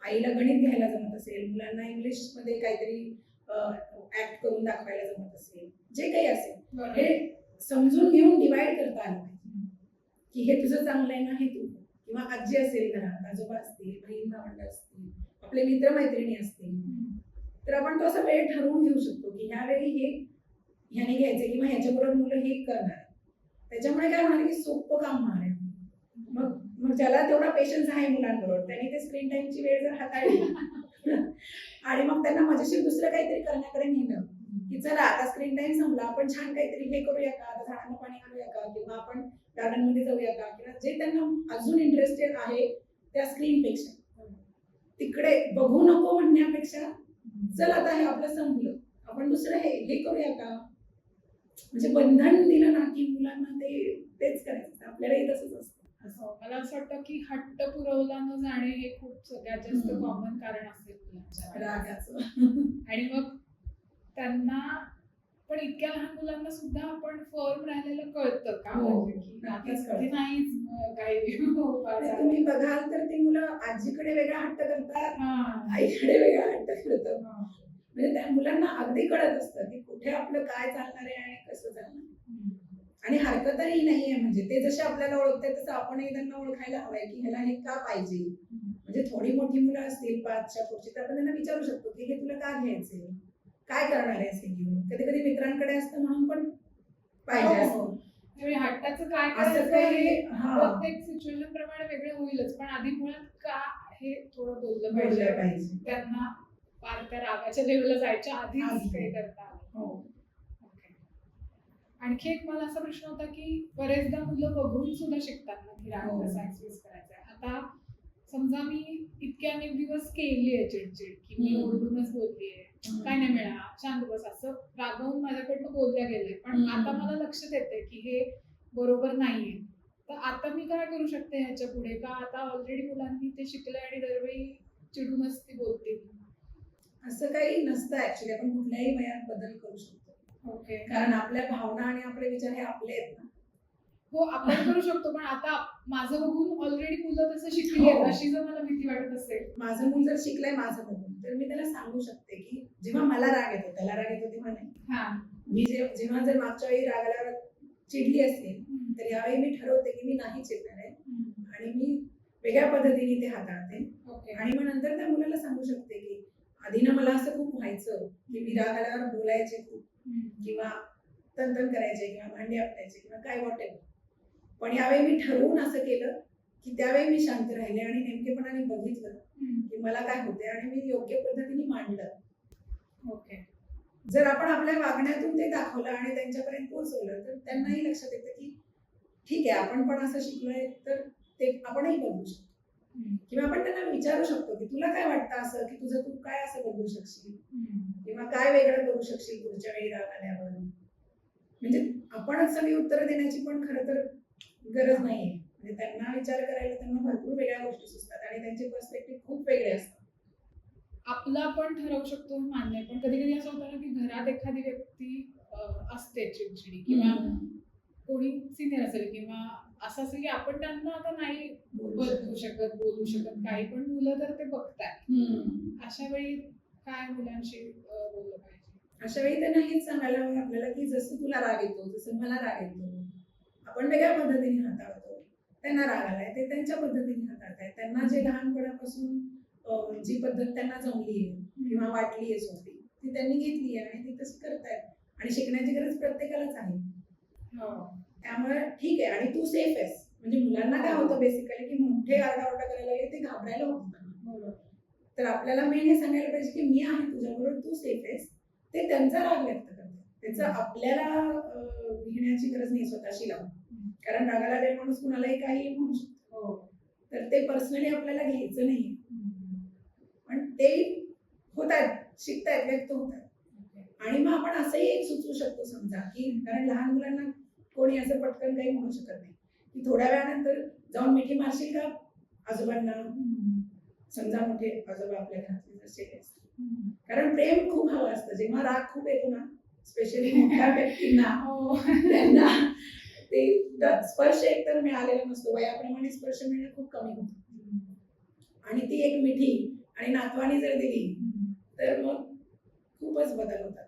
आईला गणित घ्यायला जमत असेल, मुलांना इंग्लिश मध्ये काहीतरी ऍक्ट करून दाखवायला जमत असेल, जे काही असेल हे समजून घेऊन डिवाइड करता आलं पाहिजे की हे तुझं चांगलं आहे ना, हे तू, किंवा आजी असेल घरात, आजोबा असतील, बहीण भावंड असतील, आपले मित्रमैत्रिणी असतील, तर आपण तो असा वेळ ठरवून घेऊ शकतो की ह्यावेळी हे ह्याने घ्यायचे किंवा ह्याच्याबरोबर मुलं हे करणार. त्याच्यामुळे काय होणार की सोपं काम होणार आहे. मग ज्याला तेवढा पेशन्स आहे मुलांबरोबर त्यांनी ते स्क्रीन टाइमची वेळ जर हाताळली आणि मग त्यांना मजेशीर दुसरं काहीतरी करण्याकडे नेलं की चला आता स्क्रीन टाइम संपला, आपण छान काहीतरी हे करूया का, आता झाडांना पाणी घालूया का, किंवा आपण गार्डन मध्ये जाऊया का, किंवा जे त्यांना अजून इंटरेस्टेड आहे त्या स्क्रीन पेक्षा तिकडे बघू नको म्हणण्यापेक्षा चल आता हे आपलं संपलं, आपण दुसरं हे करूया का. म्हणजे बंधन दिलं ना की मुलांना तेच करायचं. आपल्यालाही तसंच असतं. मला असं वाटतं की हट्ट पुरवला न जाणे हे खूप सगळ्यात जास्त कॉमन कारण असेल मुलांच्या रागाचं. आणि मग त्यांना पण इतक्या लहान मुलांना सुद्धा आपण फर्म राहिलेलं कळतं का, म्हणजे की नक्कीच आता कळतं. नाहीच काही तुम्ही बघाल तर ती मुलं आजीकडे वेगळा हट्ट करतात, आईकडे वेगळा हट्ट करतात. म्हणजे त्या मुलांना अगदी कळत असतं की कुठे आपलं काय चालणार आहे आणि कसं चालणार. आणि हरकतही नाहीये, म्हणजे ते जसे आपल्याला ओळखतात तसं आपणही त्यांना ओळखायला हवंय की ह्याला हे का पाहिजे. म्हणजे थोडी मोठी मुलं असतील 5च्या पुढची तर आपण त्यांना विचारू शकतो की हे तुला का घ्यायचंय, काय करणार आहेस हे घेऊन. कधी कधी मित्रांकडे असतं म्हणून पण पाहिजे असतं. हट्टाचं काय असं करायचं हे काही प्रत्येक सिच्युएशन प्रमाणे वेगळे होईलच, पण आधी मुळात का हे थोडं बोललं पाहिजे त्यांना. फार त्या रागाच्या लेवलला जायच्या आधीच काही करता आलं. आणखी एक मला असा प्रश्न होता की बरेचदा मुलं बघून सुद्धा शिकतात ना की राग कसा एक्सप्रेस करायचा आहे. आता समजा मी इतके अनेक दिवस केली आहे चिडचिड की मी ओरडूनच बोललीये, काय नाही मिळा शांत बस, असं रागवून माझ्याकडनं बोलल्या गेलंय, पण आता मला लक्षात येते की हे बरोबर नाहीये. तर आता मी काय करू शकते ह्याच्या पुढे, का आता ऑलरेडी मुलांनी ते शिकलंय आणि दरवेळी चिडूनच ती बोलतील. असं काही नसतं ऍक्च्युली. आपण कुठल्याही वयात बदल करू शकतो. ओके, कारण आपल्या भावना आणि आपले विचार हे आपले आहेत ना. हो आपण करू शकतो, पण आता माझं बघून ऑलरेडी मुलं तसं शिकली आहेत अशी जर मला भीती वाटत असेल. माझं मूल जर शिकलंय माझं बघून तर मी त्याला सांगू शकते की जेव्हा मला राग येतो, त्याला राग येतो तेव्हा नाही, मी जेव्हा जर मागच्या वेळी राग आल्यावर चिडली असेल तर यावेळी मी ठरवते की मी नाही चिडणार आहे आणि मी वेगळ्या पद्धतीने ते हाताळते. आणि मग नंतर त्या मुलाला सांगू शकते की आधी ना मला असं खूप व्हायचं की मी राग आल्यावर बोलायचे खूप किंवा तंतन करायचे किंवा भांडी आपटायचे किंवा काय वाटेल, पण यावेळी मी ठरवून असं केलं की त्यावेळी मी शांत राहिले आणि नेमकेपणाने बघितलं की मला काय होते आणि मी योग्य पद्धतीने मांडलं ओके. जर आपण आपल्या वागण्यातून ते दाखवलं आणि त्यांच्यापर्यंत पोहोचवलं तर त्यांनाही लक्षात येतं की ठीक आहे, आपण पण असं शिकलोय तर ते आपणही बदलू शकतो. किंवा आपण त्यांना विचारू शकतो की तुला काय वाटतं असं, की तुझं तू काय असं बदलू शकशील किंवा काय वेगळं करू शकशील पुढच्या वेळी राग आल्यावर. म्हणजे आपणच सगळी उत्तरं देण्याची पण खरं तर गरज नाहीये. म्हणजे त्यांना विचार करायला त्यांना भरपूर वेगळ्या गोष्टी सुचतात आणि त्यांचे पर्स्पेक्टिव्ह खूप वेगळे असतात. आपलं आपण ठरवू शकतो हे मान्य आहे. पण कधी कधी असं होतं ना की घरात एखादी व्यक्ती असते चिडचिडी किंवा कोणी सिनियर असेल किंवा असं असेल की आपण त्यांना आता नाही बदलू शकत, बोलू शकत काही, पण मुलं तर ते बघतात. अशा वेळी काय मुलांशी बोललं पाहिजे? अशा वेळी त्यांना हेच सांगायला हवं आपल्याला की जसं तुला राग येतो, जसं मला राग येतो, आपण वेगळ्या पद्धतीने हाताळतो. त्यांना राग आलाय ते त्यांच्या पद्धतीने हाताळतायत. त्यांना जे लहानपणापासून जी पद्धत त्यांना जमली आहे किंवा वाटली आहे सोपी ती त्यांनी घेतली आहे आणि ती तशी करतायत. आणि शिकण्याची गरज प्रत्येकालाच आहे. त्यामुळे ठीक आहे आणि तू सेफ आहेस. म्हणजे मुलांना काय होतं बेसिकली की मोठे आरडाओरडा करायला लागले ते घाबरायला होतं. तर आपल्याला मेन हे सांगायला पाहिजे की मी आहे तुझ्याबरोबर, तू सेफ आहेस. ते त्यांचा राग व्यक्त करतात. त्याचं आपल्याला घेण्याची गरज नाही स्वतःशी लावून. कारण रागाला आलेला माणूस कुणालाही काही म्हणू शकतो. तर ते पर्सनली आपल्याला घ्यायचं नाही. पण ते होत आहेत, शिकतायत, व्यक्त होत आहेत. आणि मग आपण असंही एक सुचवू शकतो समजा की कारण लहान मुलांना कोणी असं पटकन काही म्हणू शकत नाही की थोड्या वेळानंतर जाऊन मिठी मारशील का आजोबांना. समजा मोठे आजोबा आपल्या घरातले असेल कारण प्रेम खूप हवं असतं. जेव्हा राग खूप येतो ना स्पेशली मोठ्या व्यक्तींना त्यांना ते स्पर्श एकतर मिळालेला नसतो. वयाप्रमाणे स्पर्श मिळणं खूप कमी होतं. आणि ती एक मिठी आणि नातवाने जर दिली तर मग खूपच बदल होतात.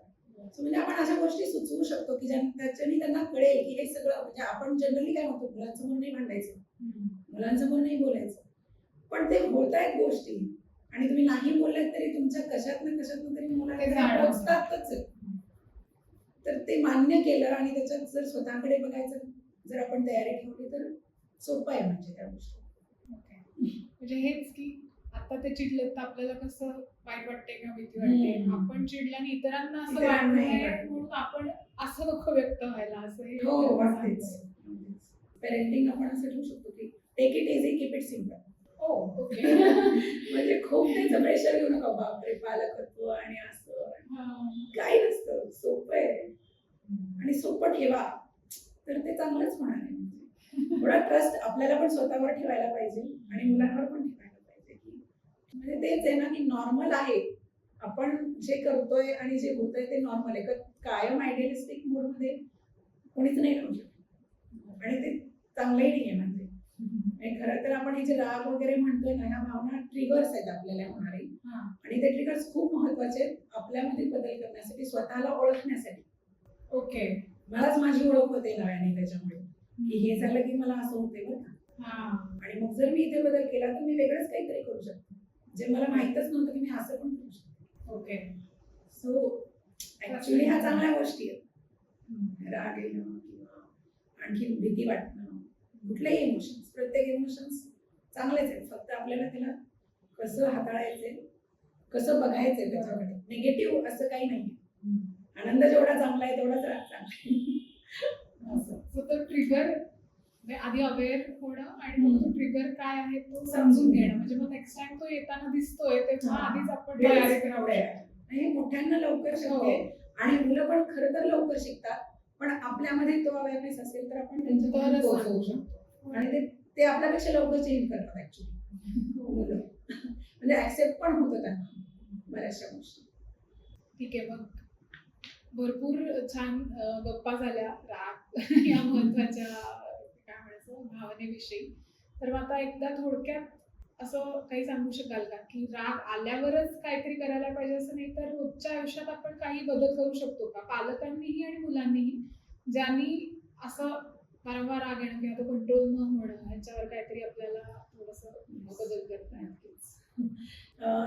म्हणजे आपण अशा गोष्टी सुचवू शकतो की त्याच्याने त्यांना कळेल की हे सगळं म्हणजे आपण जनरली काय म्हणतो मुलांसमोर नाही भांडायचं, मुलांसमोर नाही बोलायचं, पण ते होत आहेत गोष्टी आणि तुम्ही नाही बोललात तरी तुमच्या कशात ना तरी मुलांना पोचतातच. तर ते मान्य केलं आणि त्याच्यात जर स्वतःकडे बघायचं जर आपण तयारी ठेवली तर सोपं आहे म्हणजे त्या गोष्टी. म्हणजे हेच की आता ते चिडलेत तर आपल्याला कसं वाईट वाटते किंवा भीती वाटते. आपण चिडल्याने इतरांना असं वाटतंय म्हणून आपण असं नको व्यक्त व्हायला असं. हो वाटतेच. पेरेंटिंग आपण असं ठेवू शकतो की take it easy, keep it simple. Okay. म्हणजे खूप त्याचं प्रेशर घेऊ नका. बापरे पालकत्व आणि असं काही नसतं, सोपं आहे आणि सोपं ठेवा तर ते चांगलंच होणार आहे. म्हणजे थोडा ट्रस्ट आपल्याला पण स्वतःवर ठेवायला पाहिजे आणि मुलांवर पण ठेवायला पाहिजे की म्हणजे तेच आहे ना की नॉर्मल आहे. आपण जे करतोय आणि जे होतंय ते नॉर्मल आहे. कायम आयडियलिस्टिक मोड मध्ये कोणीच नाही राहू शकत आणि ते चांगलंही नाही आहे. म्हणजे खरं तर आपण हे जे राग वगैरे म्हणतोय ना ह्या भावना ट्रिगर्स आहेत आपल्याला होणारे आणि ते ट्रिगर्स खूप महत्वाचे आहेत आपल्यामध्ये बदल करण्यासाठी, स्वतःला ओळखण्यासाठी. ओके. मलाच माझी ओळख होते नव्याने त्याच्यामुळे की हे झालं की मला असं होते बरं का. आणि मग जर मी इथे बदल केला तर मी वेगळंच काहीतरी करू शकते जे मला माहितच नव्हतं की मी असं पण करू शकते. ओके. सो ऍक्च्युली ह्या चांगल्या गोष्टी आहेत. राग येणं किंवा आणखी भीती वाटणं, कुठलेही इमोशन्स, प्रत्येक इमोशन्स चांगलेच आहेत. फक्त आपल्याला त्याला कसं हाताळायचंय, कसं बघायचंय त्याच्याकडे. निगेटिव्ह असं काही नाही. आनंद जेवढा चांगला आहे तेवढाच राग चांगला आहे. तो ट्रिगर आधी अवेअर होणं आणि तो ट्रिगर काय आहे तो समजून घेणं. म्हणजे मग नेक्स्ट टाइम तो येताना दिसतोय तेव्हा आधीच आपण तयारी हे मोठ्यांना लवकर शिकते आणि मुलं पण खरं तर लवकर शिकतात. पण आपल्यामध्ये तो अवेअरनेस असेल तर आपण त्यांच्यापर्यंत पोहोचवू शकतो आणि ते आपल्यापेक्षा लवकर चेंज करतात ऍक्च्युली मुलं. म्हणजे ऍक्सेप्ट पण होतं त्यांना बऱ्याचशा गोष्टी. ठीक आहे. मग भरपूर छान गप्पा झाल्या राग या महत्वाच्या काय म्हणायचं भावनेविषयी. तर मग आता एकदा थोडक्यात असं काही सांगू शकाल का की राग आल्यावरच काहीतरी करायला पाहिजे असं नाही, तर रोजच्या आयुष्यात आपण काही बदल करू शकतो का पालकांनीही आणि मुलांनीही, ज्यांनी असं वारंवार राग येणं किंवा तो कंट्रोल न होणं ह्याच्यावर काहीतरी आपल्याला थोडंसं बदल करता येईल?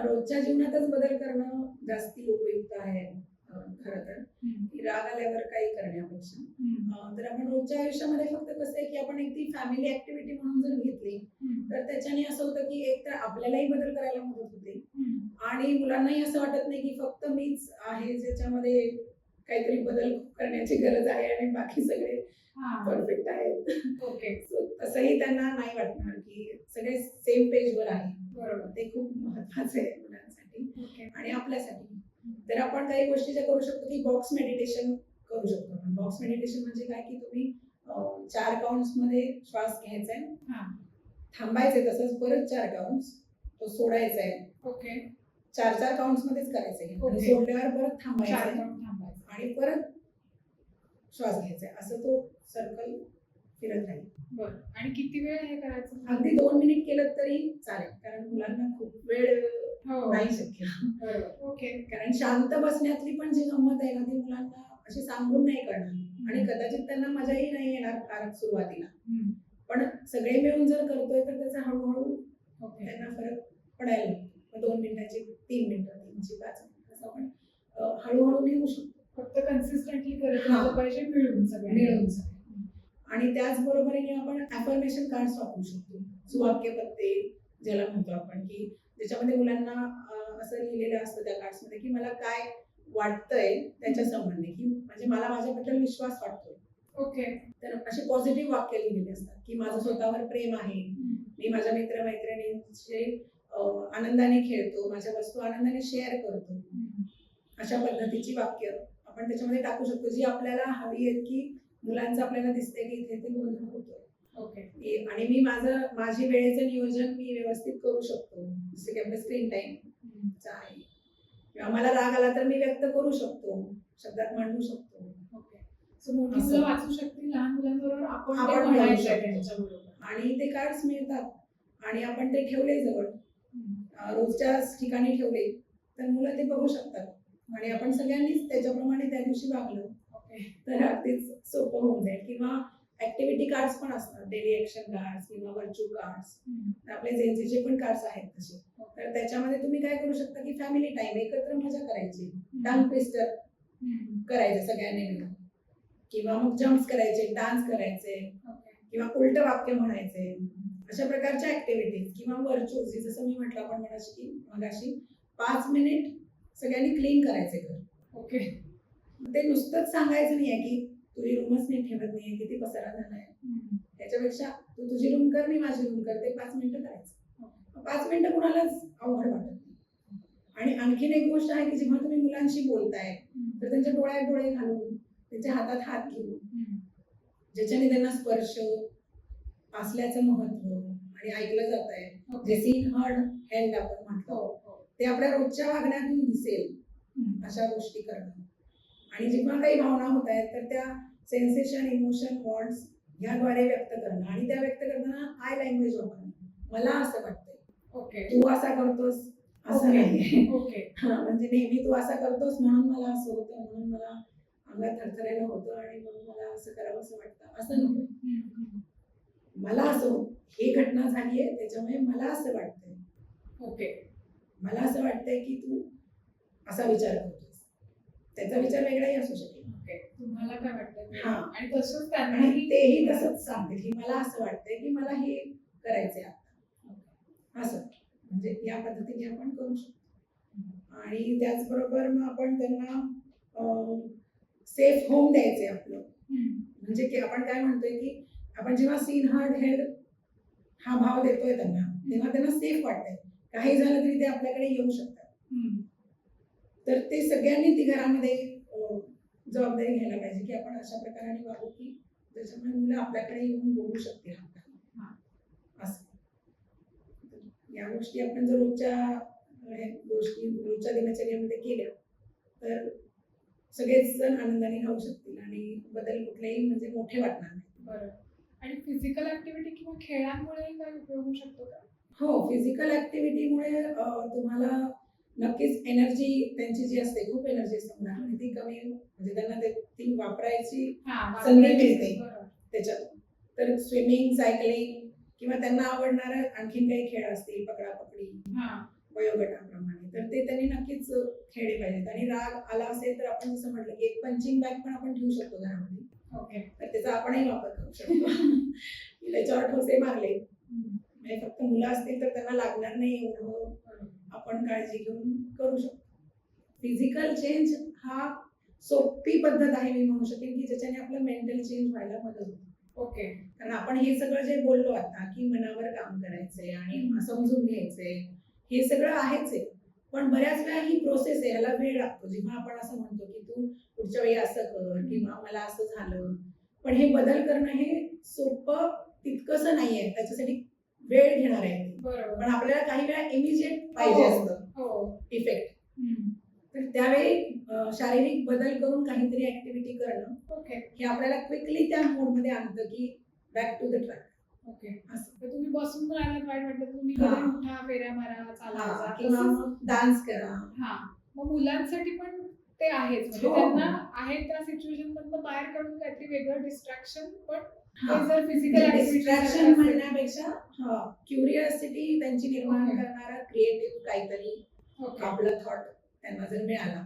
रोजच्या जीवनातच बदल करणं जास्ती उपयुक्त आहे खरं तर. राग आल्यावर काही करण्यापेक्षा तर आपण रोजच्या आयुष्यामध्ये फक्त कसं आहे की आपण एक ती फॅमिली ऍक्टिव्हिटी म्हणून जर घेतली तर त्याच्याने असं होतं की एक तर आपल्यालाही बदल करायला मदत होते आणि मुलांनाही असं वाटत नाही की फक्त मीच आहे ज्याच्यामध्ये काहीतरी बदल करण्याची गरज आहे आणि बाकी सगळे परफेक्ट आहेत. ओके. So, तसंही त्यांना नाही वाटणार की सगळे सेम पेजवर आहे. बरोबर. ते खूप महत्वाचं आहे मुलांसाठी ओके. आणि आपल्यासाठी. तर आपण काही गोष्टी ज्या करू शकतो की बॉक्स मेडिटेशन करू शकतो. आपण बॉक्स मेडिटेशन म्हणजे काय की तुम्ही 4 काउंट्स मध्ये श्वास घ्यायचा आहे, हा. थांबायचे, तसंच परत 4 काउंट्स तो सोडायचा आहे. ओके. 4 काउंट्स मध्येच करायचं आहे आणि ओके. सोडल्यावर परत 4 थांबायचं काउंट थांबायचं. आणि परत श्वास घ्यायचा आहे. असं तो सर्कल फिरत राहील. बरं. आणि किती वेळ हे करायचं? अगदी 2 मिनिट केलं तरी चालेल, कारण मुलांना खूप वेळ हो. नाही शक्य. बरोबर. ओके. कारण शांत बसण्यातली पण जी गंमत आहे ना ती मुलांना अशी सांगून नाही करणार आणि कदाचित त्यांना मजाही नाही येणार फार सुरुवातीला. हम्म. पण सगळे मिळून जर करतोय तर त्याचा हळूहळू ओके. त्यांना फरक पडायला लागतो. 2 मिनिटाची 3 मिनिटं 3ची 5 मिनिटं असं आपण हळूहळू घेऊ शकतो. फक्त कन्सिस्टंटली करत हा. राहिलं पाहिजे, मिळून सगळं. मिळून सगळे. आणि त्याचबरोबरीने आपण अफर्मेशन कार्ड्स वापरू शकतो. सुवाक्य पत्ते ज्याला म्हणतो आपण, की ज्याच्यामध्ये मुलांना असं लिहिलेलं असतं त्या कार्ड्समध्ये की मला काय वाटतंय त्याच्या संबंधी, की म्हणजे मला माझ्याबद्दल विश्वास वाटतोय. ओके. तर अशी पॉझिटिव्ह वाक्य लिहिलेली असतात की माझं स्वतःवर प्रेम आहे, मी माझ्या मित्रमैत्रिणींशी आनंदाने खेळतो, माझ्या वस्तू आनंदाने शेअर करतो. अशा पद्धतीची वाक्य आपण त्याच्यामध्ये टाकू शकतो, जी आपल्याला हवी आहेत, की मुलांचं आपल्याला दिसतंय की इथे ते गोंधळ होतोय. ओके. आणि मी माझी वेळेचं नियोजन मी व्यवस्थित करू शकतो, जसं की आपलं स्क्रीन टाइम आहे, किंवा मला राग आला तर मी व्यक्त करू शकतो, शब्दात मांडू शकतो. ओके. सो मोठी असं. मुलं वाचू शकतील, लहान मुलांबरोबर आपण ते आपण म्हणायचं बोलू आहे शकतो. त्यांच्याबरोबर. आणि ते कार्ड्स मिळतात आणि आपण ते ठेवले जवळ, रोजच्याच ठिकाणी ठेवले तर मुलं ते बघू शकतात आणि आपण सगळ्यांनीच त्याच्याप्रमाणे त्या दिवशी वागलो ओके. तर अगदीच सोपं होऊन जाईल. किंवा ऍक्टिव्हिटी कार्ड्स पण असतात, डेली ऍक्शन कार्ड्स किंवा व्हर्च्यू कार्ड्स, आपले जेनझीचे पण कार्ड्स आहेत तसे. तर त्याच्यामध्ये तुम्ही काय करू शकता की फॅमिली टाइम, एकत्र मजा करायची, टंग ट्विस्टर करायचं सगळ्यांनी मिळून, किंवा मग जम्प्स करायचे, डान्स करायचे, किंवा उलट वाक्य म्हणायचे. अशा प्रकारच्या ऍक्टिव्हिटीज किंवा व्हर्च्युअल्स, जसं मी म्हटलं आपण मगाशी 5 मिनिट सगळ्यांनी क्लीन करायचे घर. ओके. ते नुसतंच सांगायचं नाहीये की तुझी रूमच नीट ठेवत नाहीये, किती पसारा झालाय. त्याच्यापेक्षा तू तुझी रूम कर, मी माझी रूम करते, 5 मिनिटं करायचं. 5 मिनिटं कुणालाच अवघड वाटत नाही. आणि आणखीन एक गोष्ट आहे की जेव्हा तुम्ही मुलांशी बोलताय तर त्यांच्या डोळ्यात डोळे घालून, त्यांच्या हातात हात घेऊन, ज्याच्याने त्यांना स्पर्श असल्याचं महत्व आणि ऐकलं जात आहे, जे सीन हर्ड हेल्ड आपण म्हणतो, ते आपल्या रोजच्या वागण्यातून दिसेल अशा गोष्टी करणं. आणि जेव्हा काही भावना होत आहेत तर त्या सेन्सेशन, इमोशन, वॉन्ट्स याद्वारे व्यक्त करणं. आणि त्या व्यक्त करताना आय लँग्वेज वापरणं. मला असं वाटतंय, ओके. तू असा करतोस असं नाही. ओके. म्हणजे नेहमी तू असा करतोस म्हणून मला असं होतं, म्हणून मला अंगात थरथरायला होतं आणि म्हणून मला असं करावं असं वाटतं, असं नको. मला असं होतं, ही घटना झाली आहे त्याच्यामुळे मला असं वाटतंय. ओके. मला असं वाटतंय की तू असा विचार करतोस, त्याचा विचार वेगळाही असू शकेल. ओके. तुम्हाला काय वाटतं? हा. आणि तसंच आणि त्यांनाही तेही तसंच सांगते की मला असं वाटतंय की मला हे करायचंय आता, असं. म्हणजे या पद्धतीने आपण करू शकतो. आणि त्याचबरोबर मग आपण त्यांना सेफ होम द्यायचंय आपलं. म्हणजे की आपण काय म्हणतोय की आपण जेव्हा सीन हर्ड हेड हा भाव देतोय त्यांना, तेव्हा त्यांना सेफ वाटतंय, काही झालं तरी ते आपल्याकडे येऊ शकतात. तर ते सगळ्यांनी ती घरामध्ये जबाबदारी घ्यायला पाहिजे की आपण अशा प्रकाराने वागू की त्याच्यामुळे मुलं आपल्याकडे येऊन बोलू शकतील असं. या गोष्टी आपण जर रोजच्या दिनचर्यामध्ये केल्या तर सगळेच जण आनंदाने राहू शकतील आणि बदल कुठलेही म्हणजे मोठे वाटणार नाही. बरं. आणि फिजिकल ऍक्टिव्हिटी किंवा खेळांमुळे काय उपयोग होऊ शकतो का? हो, फिजिकल ऍक्टिव्हिटीमुळे तुम्हाला नक्कीच एनर्जी त्यांची जी असते, खूप एनर्जी असते मुलांमध्ये, ती कमी, म्हणजे त्यांना ती वापरायची संधी मिळते त्याच्यातून. तर स्विमिंग, सायकलिंग किंवा त्यांना आवडणारे आणखीन काही खेळ असतील, पकडापकडी वयोगटाप्रमाणे, तर ते त्यांनी नक्कीच खेळले पाहिजेत. आणि राग आला असेल तर आपण जसं म्हटलं की एक पंचिंग बॅग पण आपण ठेवू शकतो घरामध्ये. ओके. तर त्याचा आपणही वापर करू शकतो. त्याच्यावर ठोसे मारले म्हणजे फक्त मुलं असतील तर त्यांना लागणार नाही एवढं आपण आपण काळजी घेऊन करू शकतो. फिजिकल चेंज हा सोपी पद्धत आहे मी म्हणू शकेन की ज्याच्याने आपलं मेंटल चेंज व्हायला मदत होते. ओके. कारण आपण हे सगळं जे बोललो आता की मनावर काम करायचंय आणि समजून घ्यायचंय, हे सगळं आहेच आहे. पण बऱ्याच वेळा ही प्रोसेस आहे, याला वेळ लागतो. जेव्हा आपण असं म्हणतो की तू पुढच्या वेळी असं कर किंवा मला असं झालं, पण हे बदल करणं हे सोपं तितकंसं नाहीये. त्याच्यासाठी वेळ घेणार आहे. बरोबर. पण आपल्याला काही वेळा इमिजिएट पाहिजे असतं हो. इफेक्ट. तर त्यावेळी शारीरिक बदल करून काहीतरी ऍक्टिव्हिटी करणं ओके. हे आपल्याला क्विकली त्या मोडमध्ये आणतं की back to the track. Okay. असं. तर तुम्ही बसून राहिलात वाईट वाटलं तुम्ही हा. कधी उठा, फेऱ्या मारा, चालायचा किंवा मग डान्स करा. हा. मग मुलांसाठी पण ते आहेच, म्हणजे हो. त्यांना आहे त्या सिच्युएशन मधनं बाहेर काढून काहीतरी वेगळं डिस्ट्रॅक्शन, पण हा. ते जर फिजिकल डिस्ट्रॅक्शन म्हणण्यापेक्षा क्युरिओसिटी त्यांची निर्माण Okay. करणारा क्रिएटिव्ह काहीतरी आपला थॉट त्यांना जर मिळाला,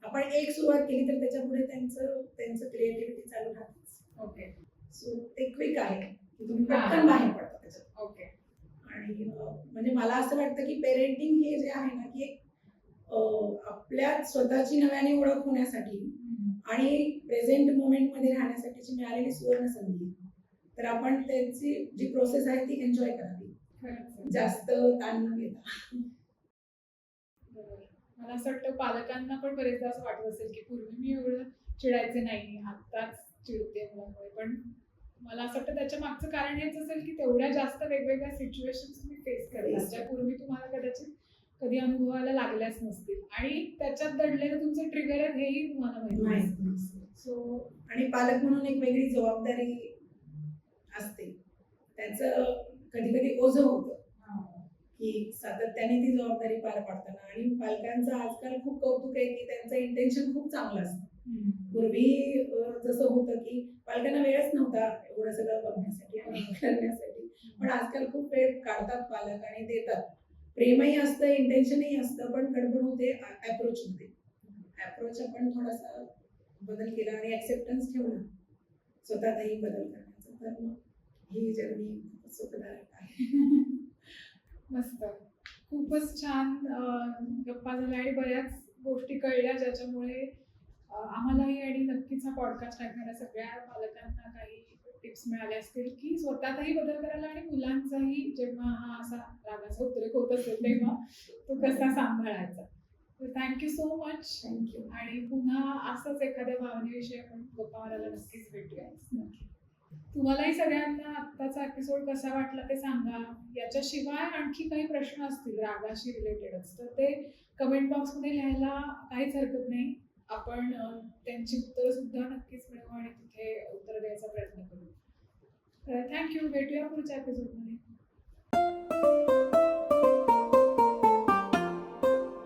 आपण एक सुरुवात केली तर त्याच्या पुढे त्यांचं क्रिएटिव्हिटी चालू राहतेच. ओके. सो ते क्विक आहे की तुम्ही हा. पटकन बाहेर पडता त्याच्यात. ओके. आणि म्हणजे मला असं वाटतं की पेरेंटिंग हे जे आहे ना की एक आपल्या स्वतःची नव्याने ओळख होण्यासाठी आणि प्रेझेंट मोमेंट मध्ये राहण्यासाठीची मिळालेली सुवर्ण संधी. तर आपण त्यांची जी प्रोसेस आहे ती एन्जॉय करावी, खरंच. जास्त ताण न घेता. बरोबर. मला असं वाटतं पालकांना पण बरेचदा असं वाटत असेल की पूर्वी मी एवढं चिडायचे नाही, आत्ताच चिडते मुलामुळे. पण मला असं वाटतं त्याच्या मागचं कारण हेच असेल की तेवढ्या जास्त वेगवेगळ्या सिच्युएशन्स तुम्ही फेस करता ज्या पूर्वी तुम्हाला कदाचित कधी अनुभवायला लागल्याच नसतील, आणि त्याच्यात दडलेलं तुमचे ट्रिगर आहेत हेही तुम्हाला माहिती नसतं. सो आणि पालक म्हणून एक वेगळी जबाबदारी असते. त्याचं कधी कधी ओझं होतं की सातत्याने ती जबाबदारी पार पाडताना. आणि पालकांचं आजकाल खूप कौतुक आहे की त्यांचं इंटेन्शन खूप चांगलं असतं. पूर्वी जसं होतं की पालकांना वेळच नव्हता एवढं सगळं बघण्यासाठी आणि करण्यासाठी, पण आजकाल खूप वेळ काढतात पालक आणि देतात. प्रेमही असतं, इंटेन्शनही असतं, पण गडबड होते अप्रोच मध्ये. अप्रोच आपण थोडासा बदल केला आणि ऍक्सेप्टन्स ठेवला स्वतःतही बदल करण्याचा, तर मग ही जर्नी सुखदायक आहे. मस्त. खूपच छान गप्पा झाल्या आणि बऱ्याच गोष्टी कळल्या ज्याच्यामुळे आम्हालाही आणि नक्कीच हा पॉडकास्ट ऐकणाऱ्या सगळ्या पालकांना काही टिप्स मिळाल्या असतील की स्वतःतही बदल करायला आणि मुलांचाही जेव्हा हा असा रागाचा उद्रेक होत असेल तेव्हा तो कसा सांभाळायचा. तर थँक्यू सो मच. थँक्यू. आणि पुन्हा असंच एखाद्या भावनेविषयी आपण गप्पा मारायला नक्कीच भेटूया. तुम्हालाही सगळ्यांना आत्ताचा एपिसोड कसा वाटला ते सांगा. याच्याशिवाय आणखी काही प्रश्न असतील रागाशी रिलेटेडच तर ते कमेंट बॉक्समध्ये लिहायला काहीच हरकत नाही. आपण त्यांची उत्तरं सुद्धा नक्कीच मिळवू आणि तिथे उत्तर द्यायचा प्रयत्न करू. तर थँक्यू. भेटूया पुढच्या एपिसोडमध्ये.